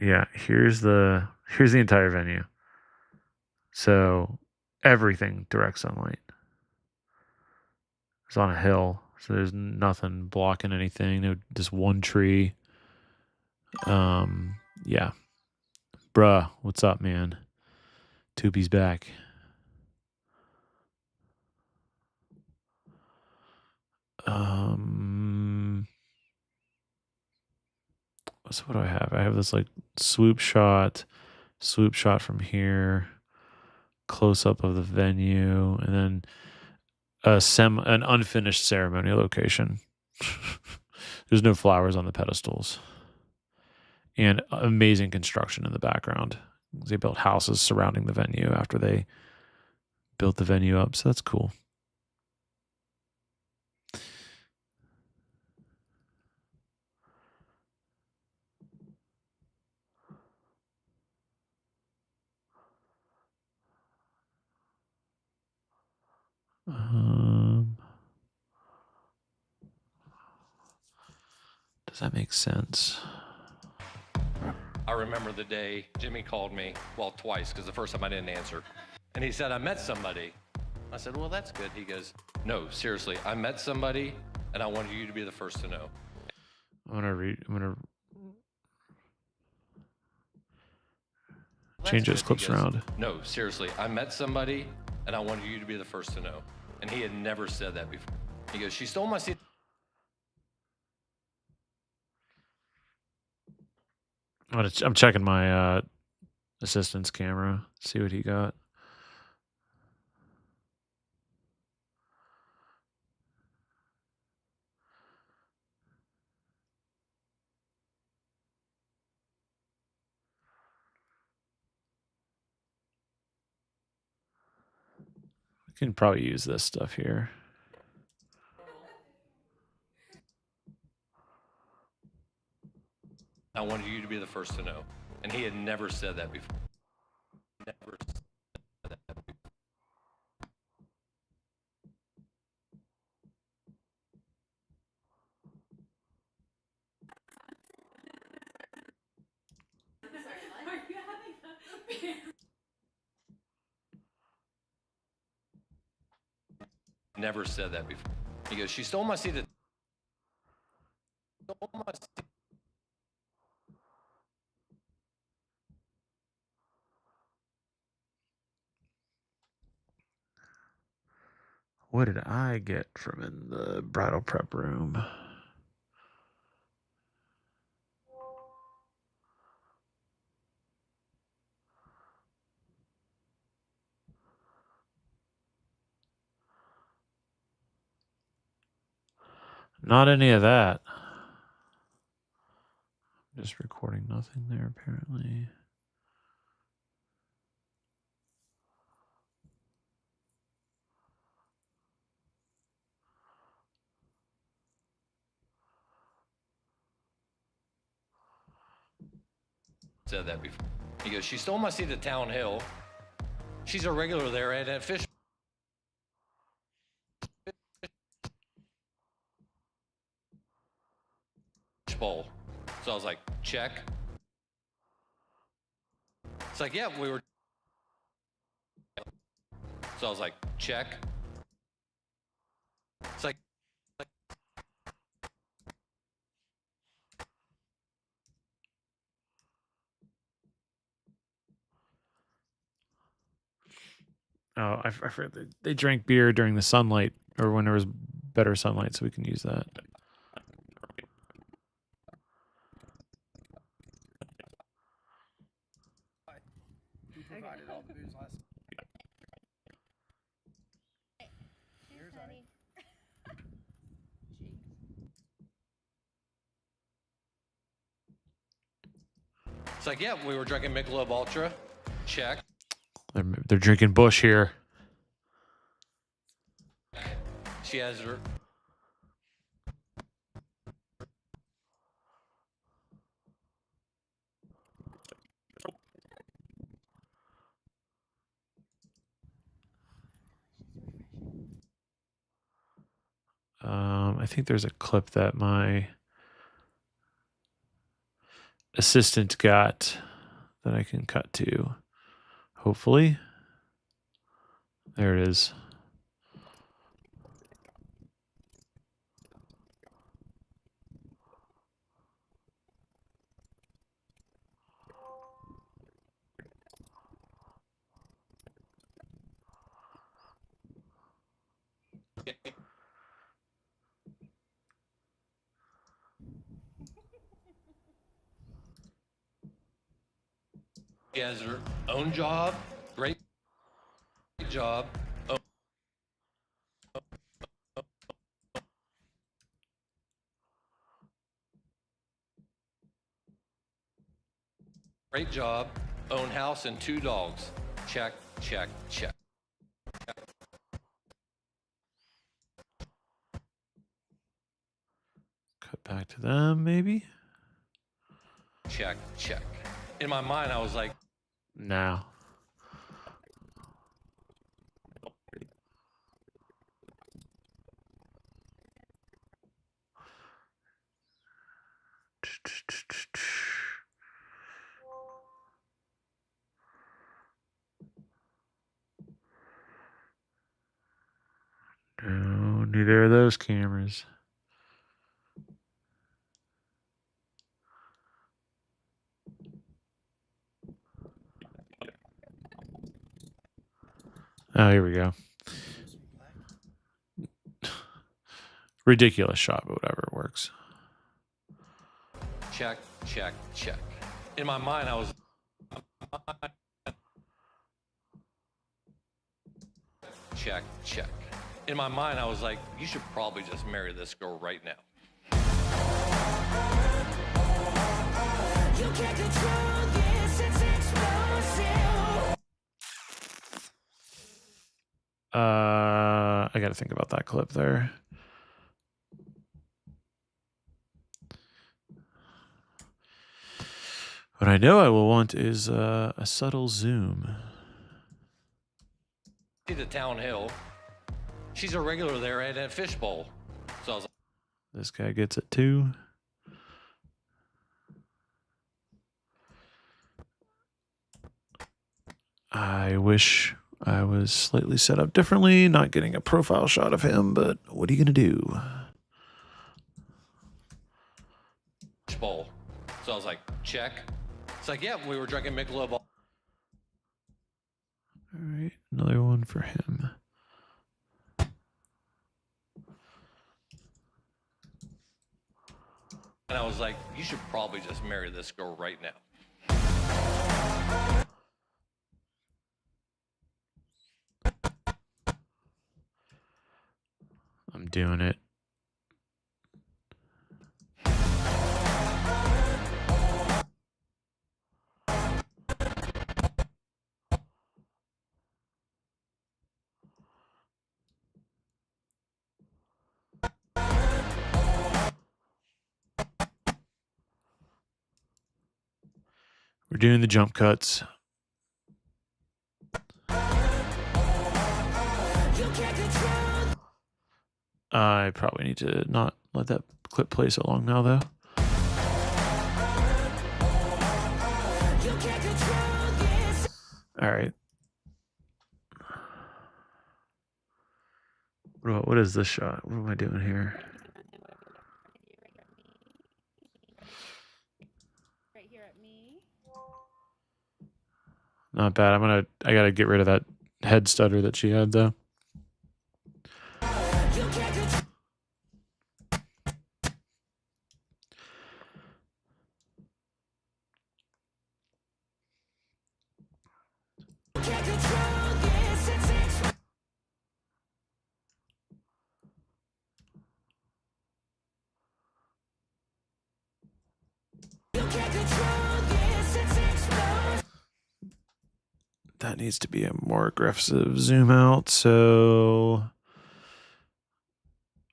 Yeah, here's the entire venue. So everything direct sunlight. It's on a hill, so there's nothing blocking anything. No, just one tree. Yeah. Bruh, what's up, man? Tupi's back. So what do I have? I have this like swoop shot from here, close up of the venue, and then an unfinished ceremony location. There's no flowers on the pedestals. And amazing construction in the background. They built houses surrounding the venue after they built the venue up, so that's cool. Does that make sense? I remember the day Jimmy called me, well, twice, because the first time I didn't answer. And he said, I met somebody. I said, well, that's good. He goes, no, seriously, I met somebody and I wanted you to be the first to know. I'm gonna change those clips around. No, seriously, I met somebody and I wanted you to be the first to know. And he had never said that before. He goes, she stole my seat. I'm checking my assistant's camera. See what he got. We can probably use this stuff here. I wanted you to be the first to know. And he had never said that before. Never said that before. Never said that before. He goes, she stole my seat. Stole my seat. What did I get from in the bridal prep room? Not any of that. Just recording nothing there, apparently. Said that before. He goes, she stole my seat at Town Hill. She's a regular there at Fish Bowl. So I was like, check. It's like, yeah, we were. So I was like, check. It's like, Oh, I forgot they drank beer during the sunlight, or when there was better sunlight, so we can use that. Who provided all the booze last night? Here's honey. it's like, yeah, we were drinking Michelob Ultra. Check. They're drinking Bush here. She has her. I think there's a clip that my assistant got that I can cut to. Hopefully. There it is. She has her own job. Great job. Great job. Own house and 2 dogs. Check, check, check. Cut back to them, maybe? Check, check. In my mind, I was like, No. No, neither of those cameras. Oh, here we go. Ridiculous shot, but whatever, it works. check, check, check. In my mind, I was Check, check. In my mind, I was like, you should probably just marry this girl right now. You can't control this, it's explosive. I got to think about that clip there. What I know I will want is a subtle zoom. See the Town Hill. She's a regular there at a fishbowl. So I was like, This guy gets it too. I wish I was slightly set up differently, not getting a profile shot of him, but what are you going to do? fishbowl. So I was like, check. It's like, yeah, we were drinking Michelob. All right, another one for him. And I was like, you should probably just marry this girl right now. I'm doing it. We're doing the jump cuts. I probably need to not let that clip play so long now, though. All right. What is this shot? What am I doing here? Right here at me. Not bad. I gotta get rid of that head stutter that she had, though. That needs to be a more aggressive zoom out, so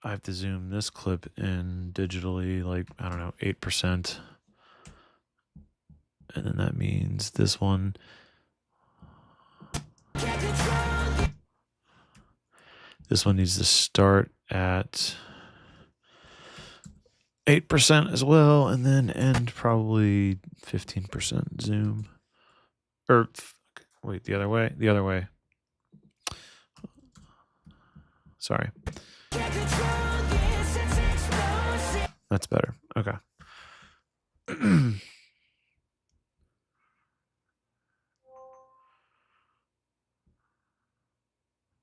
I have to zoom this clip in digitally, like, I don't know, 8%. And then that means this one. This one needs to start at 8% as well, and then end probably 15% zoom. Or, wait, the other way? The other way. Sorry. That's better. Okay.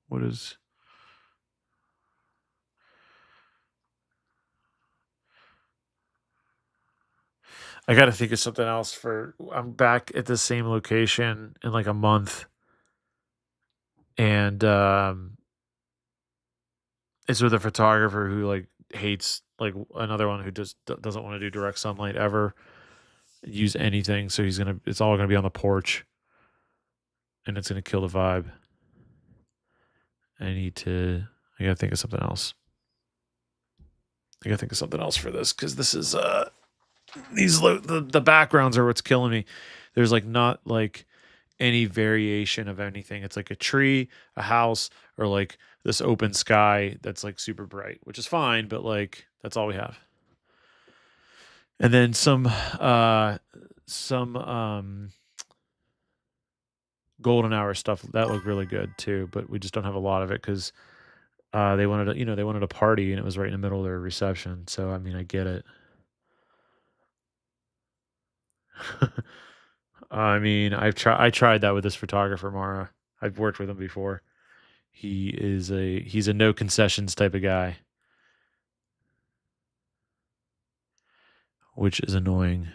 What is... I got to think of something else for... I'm back at the same location in like a month. And it's with a photographer who like hates, like another one who just doesn't want to do direct sunlight ever, use anything. So it's all gonna be on the porch, and it's gonna kill the vibe. I gotta think of something else. I gotta think of something else for this, because this is the backgrounds are what's killing me. There's like not like any variation of anything. It's like a tree, a house, or like this open sky that's like super bright, which is fine, but like that's all we have. And then some golden hour stuff that looked really good too, but we just don't have a lot of it because they wanted a party, and it was right in the middle of their reception. So I mean, I get it. I mean, I tried that with this photographer, Mara. I've worked with him before. He's a no concessions type of guy, which is annoying.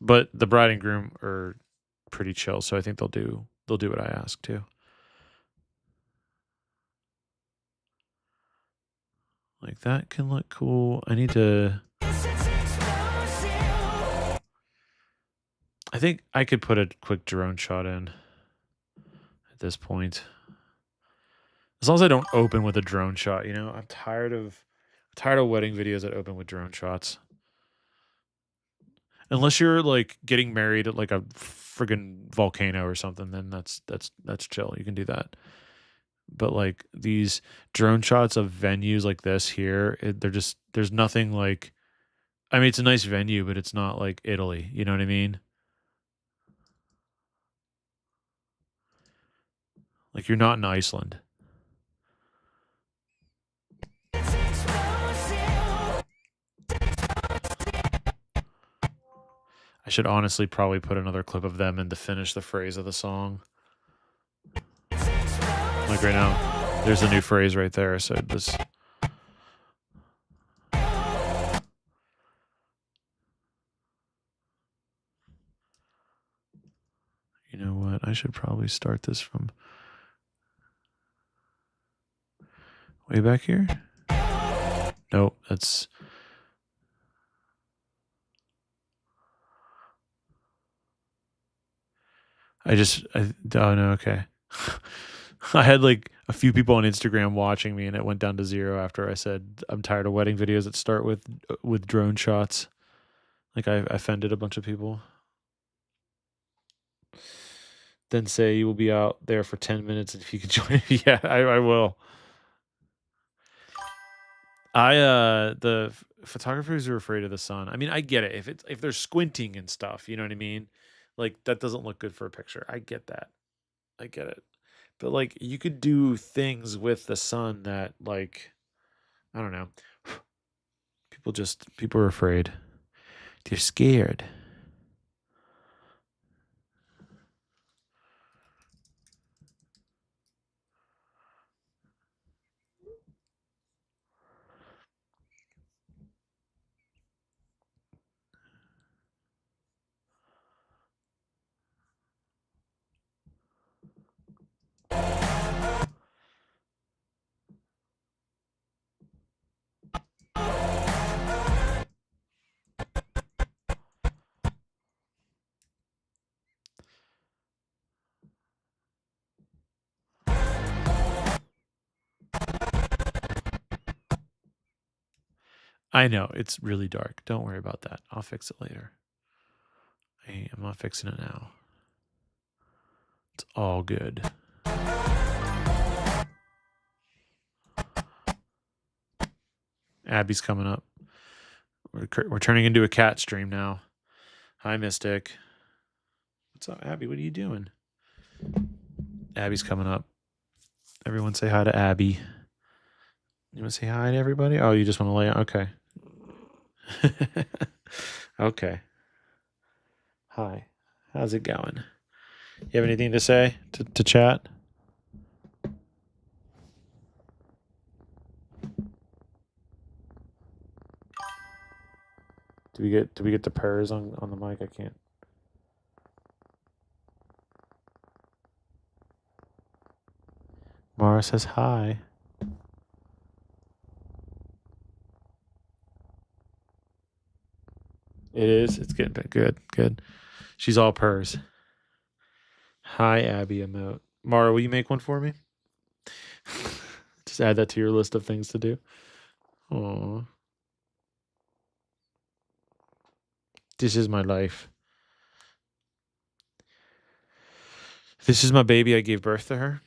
But the bride and groom are pretty chill, so I think they'll do what I ask too. Like that can look cool. I need to. I think I could put a quick drone shot in at this point. As long as I don't open with a drone shot, you know, I'm tired of wedding videos that open with drone shots. Unless you're like getting married at like a friggin' volcano or something, then that's chill. You can do that. But like these drone shots of venues like this here, there's nothing like. I mean, it's a nice venue, but it's not like Italy. You know what I mean? Like you're not in Iceland. I should honestly probably put another clip of them in to finish the phrase of the song. Like right now, there's a new phrase right there. So this. You know what? I should probably start this from way back here. Nope, that's. Oh no, okay. I had like a few people on Instagram watching me, and it went down to 0 after I said I'm tired of wedding videos that start with drone shots. Like I offended a bunch of people. Then say you will be out there for 10 minutes, and if you can join, yeah, I will. The photographers are afraid of the sun. I mean, I get it. If they're squinting and stuff, you know what I mean? Like that doesn't look good for a picture. I get that. I get it. But like you could do things with the sun that like I don't know. People are afraid. They're scared. I know it's really dark. Don't worry about that. I'll fix it later. I'm not fixing it now. It's all good. Abby's coming up. We're turning into a cat stream now. Hi, Mystic. What's up, Abby? What are you doing? Abby's coming up. Everyone say hi to Abby. You want to say hi to everybody? Oh, you just want to lay out? Okay. Okay. Hi. How's it going? You have anything to say to chat? Do we get the purrs on the mic? I can't. Mara says hi. It is. It's getting good. Good. She's all purrs. Hi, Abby emote. Mara, will you make one for me? Just add that to your list of things to do. Aww. This is my life. This is my baby. I gave birth to her.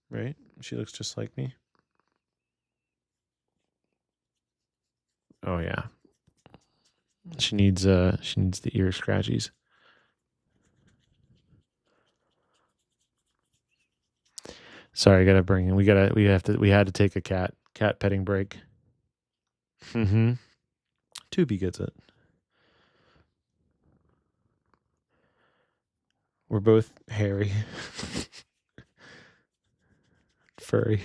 Right? She looks just like me. Oh yeah. She needs the ear scratchies. Sorry, I gotta bring in. We had to take a cat petting break. Mm-hmm. Tubi gets it. We're both hairy. Furry.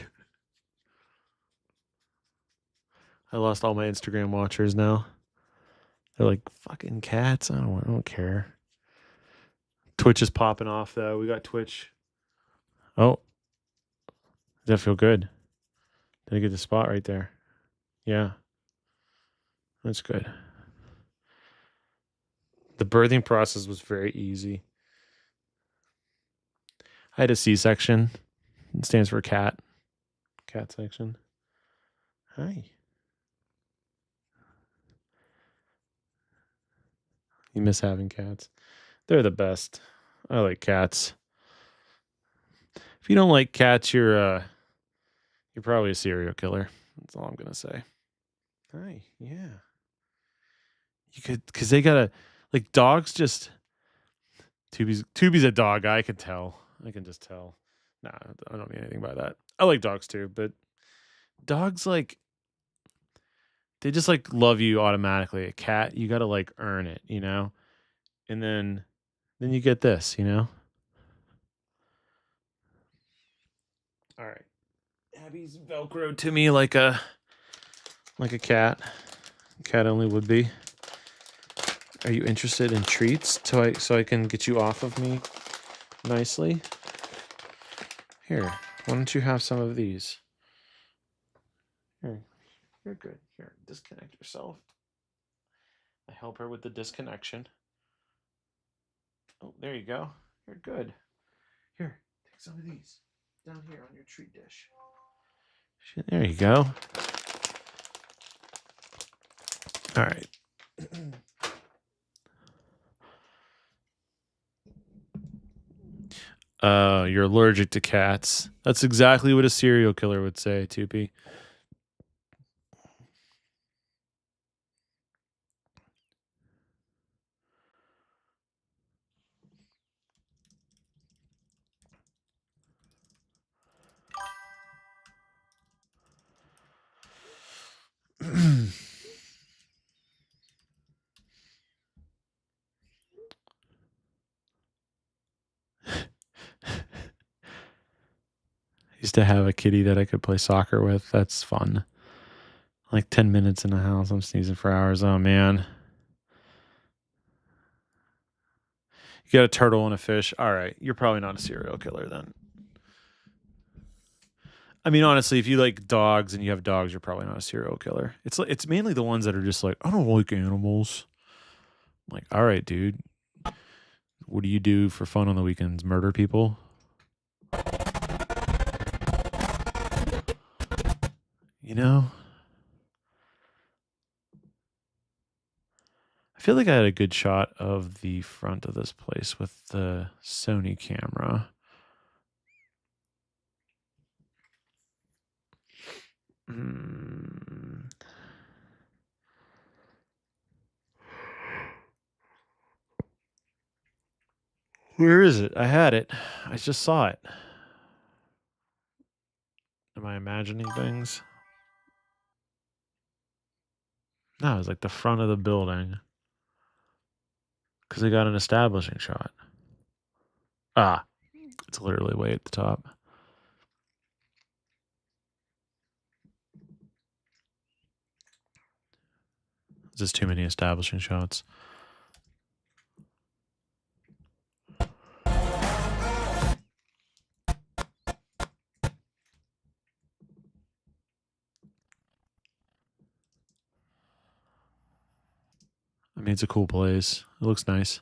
I lost all my Instagram watchers now. They're like fucking cats. I don't care. Twitch is popping off though. We got Twitch. Oh, does that feel good? Did I get the spot right there? Yeah, that's good. The birthing process was very easy. I had a C-section. It stands for cat. Cat section. Hi. You miss having cats. They're the best. I like cats. If you don't like cats, you're probably a serial killer. That's all I'm gonna say. Hi, yeah. You could, cause they gotta, like, dogs just. Tubi's a dog. I can tell. I can just tell. Nah, I don't mean anything by that. I like dogs too, but dogs, like, they just like love you automatically. A cat, you gotta like earn it, you know. And then you get this, you know. All right. Abby's velcroed to me like a cat. Cat only would be. Are you interested in treats so I can get you off of me nicely? Here, why don't you have some of these? Here, you're good. Here, disconnect yourself. I help her with the disconnection. Oh, there you go. You're good. Here, take some of these. Down here on your treat dish. There you go. All right. You're allergic to cats. That's exactly what a serial killer would say, Tupi. Used to have a kitty that I could play soccer with. That's fun. Like 10 minutes in the house. I'm sneezing for hours. Oh, man. You got a turtle and a fish. All right. You're probably not a serial killer then. I mean, honestly, if you like dogs and you have dogs, you're probably not a serial killer. It's mainly the ones that are just like, I don't like animals. I'm like, all right, dude. What do you do for fun on the weekends? Murder people? You know? I feel like I had a good shot of the front of this place with the Sony camera. Where is it? I had it. I just saw it. Am I imagining things? No, it was like the front of the building. Because I got an establishing shot. Ah, it's literally way at the top. Just too many establishing shots. I mean, it's a cool place. It looks nice.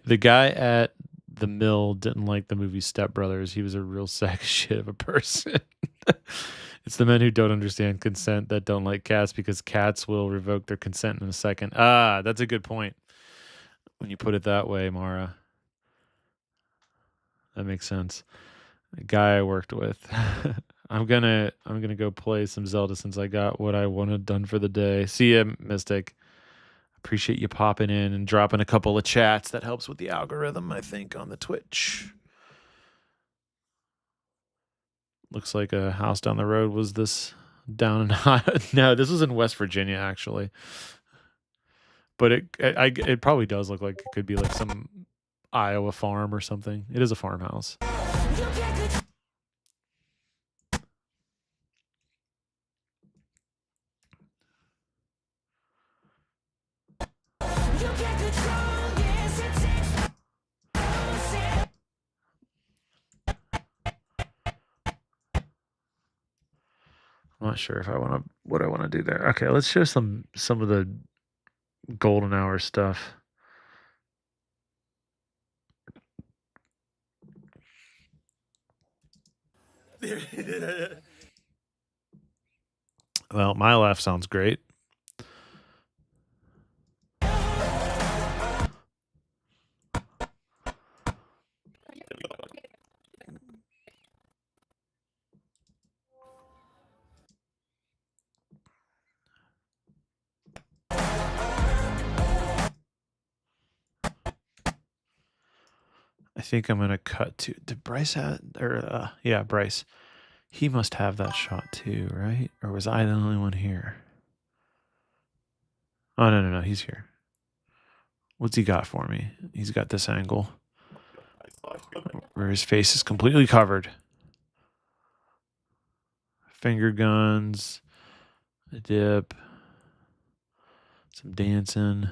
The guy at the mill didn't like the movie Step Brothers. He was a real sack of shit of a person. It's the men who don't understand consent that don't like cats because cats will revoke their consent in a second. Ah, that's a good point. When you put it that way, Mara. That makes sense. The guy I worked with. I'm gonna go play some Zelda since I got what I wanted done for the day. See ya, Mystic. Appreciate you popping in and dropping a couple of chats. That helps with the algorithm, I think, on the Twitch. Looks like a house down the road was this down in no, this was in West Virginia actually. But it probably does look like it could be like some Iowa farm or something. It is a farmhouse. You get control. You get control. Yes, it's explosive. I'm not sure if I want to what I want to do there. Okay, let's show some of the golden hour stuff. Well, my laugh sounds great. I think I'm gonna cut to. Did Bryce have or yeah, Bryce. He must have that shot too, right? Or was I the only one here? Oh no, he's here. What's he got for me? He's got this angle where his face is completely covered. Finger guns, a dip, some dancing.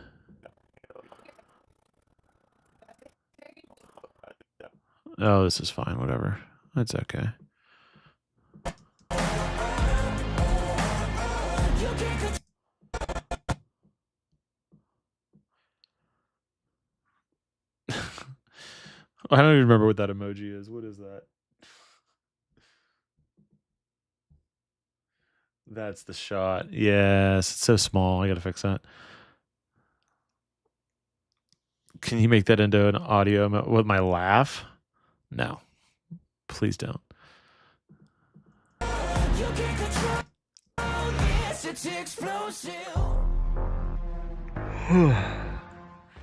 Oh, this is fine. Whatever. That's okay. You get control. I don't even remember what that emoji is. What is that? That's the shot. Yes, it's so small. I gotta fix that. Can you make that into an audio with my laugh? No, please don't. You get control. Yes, it's explosive.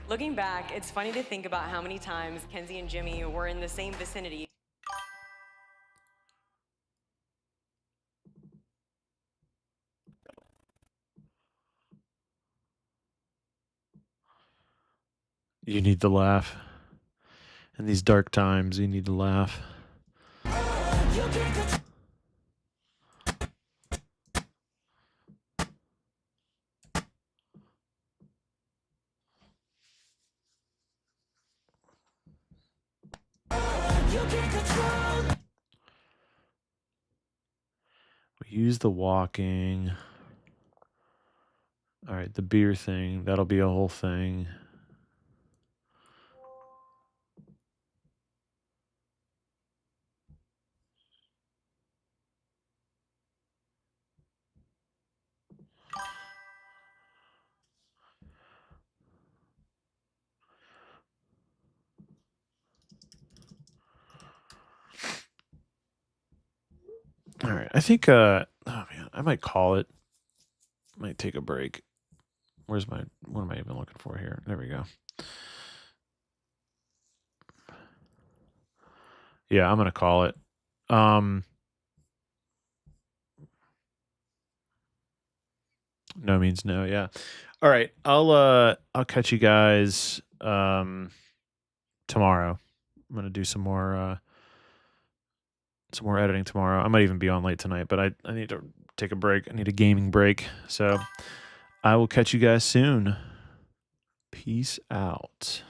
Looking back, it's funny to think about how many times Kenzie and Jimmy were in the same vicinity. You need to laugh. In these dark times, you need to laugh. You get control. You get control. We use the walking. All right, the beer thing. That'll be a whole thing. All right, I think. Oh man, I might call it. Might take a break. Where's my? What am I even looking for here? There we go. Yeah, I'm gonna call it. No means no. Yeah. All right. I'll catch you guys tomorrow. I'm gonna do some more editing tomorrow. I might even be on late tonight, but I need to take a break. I need a gaming break. So I will catch you guys soon. Peace out.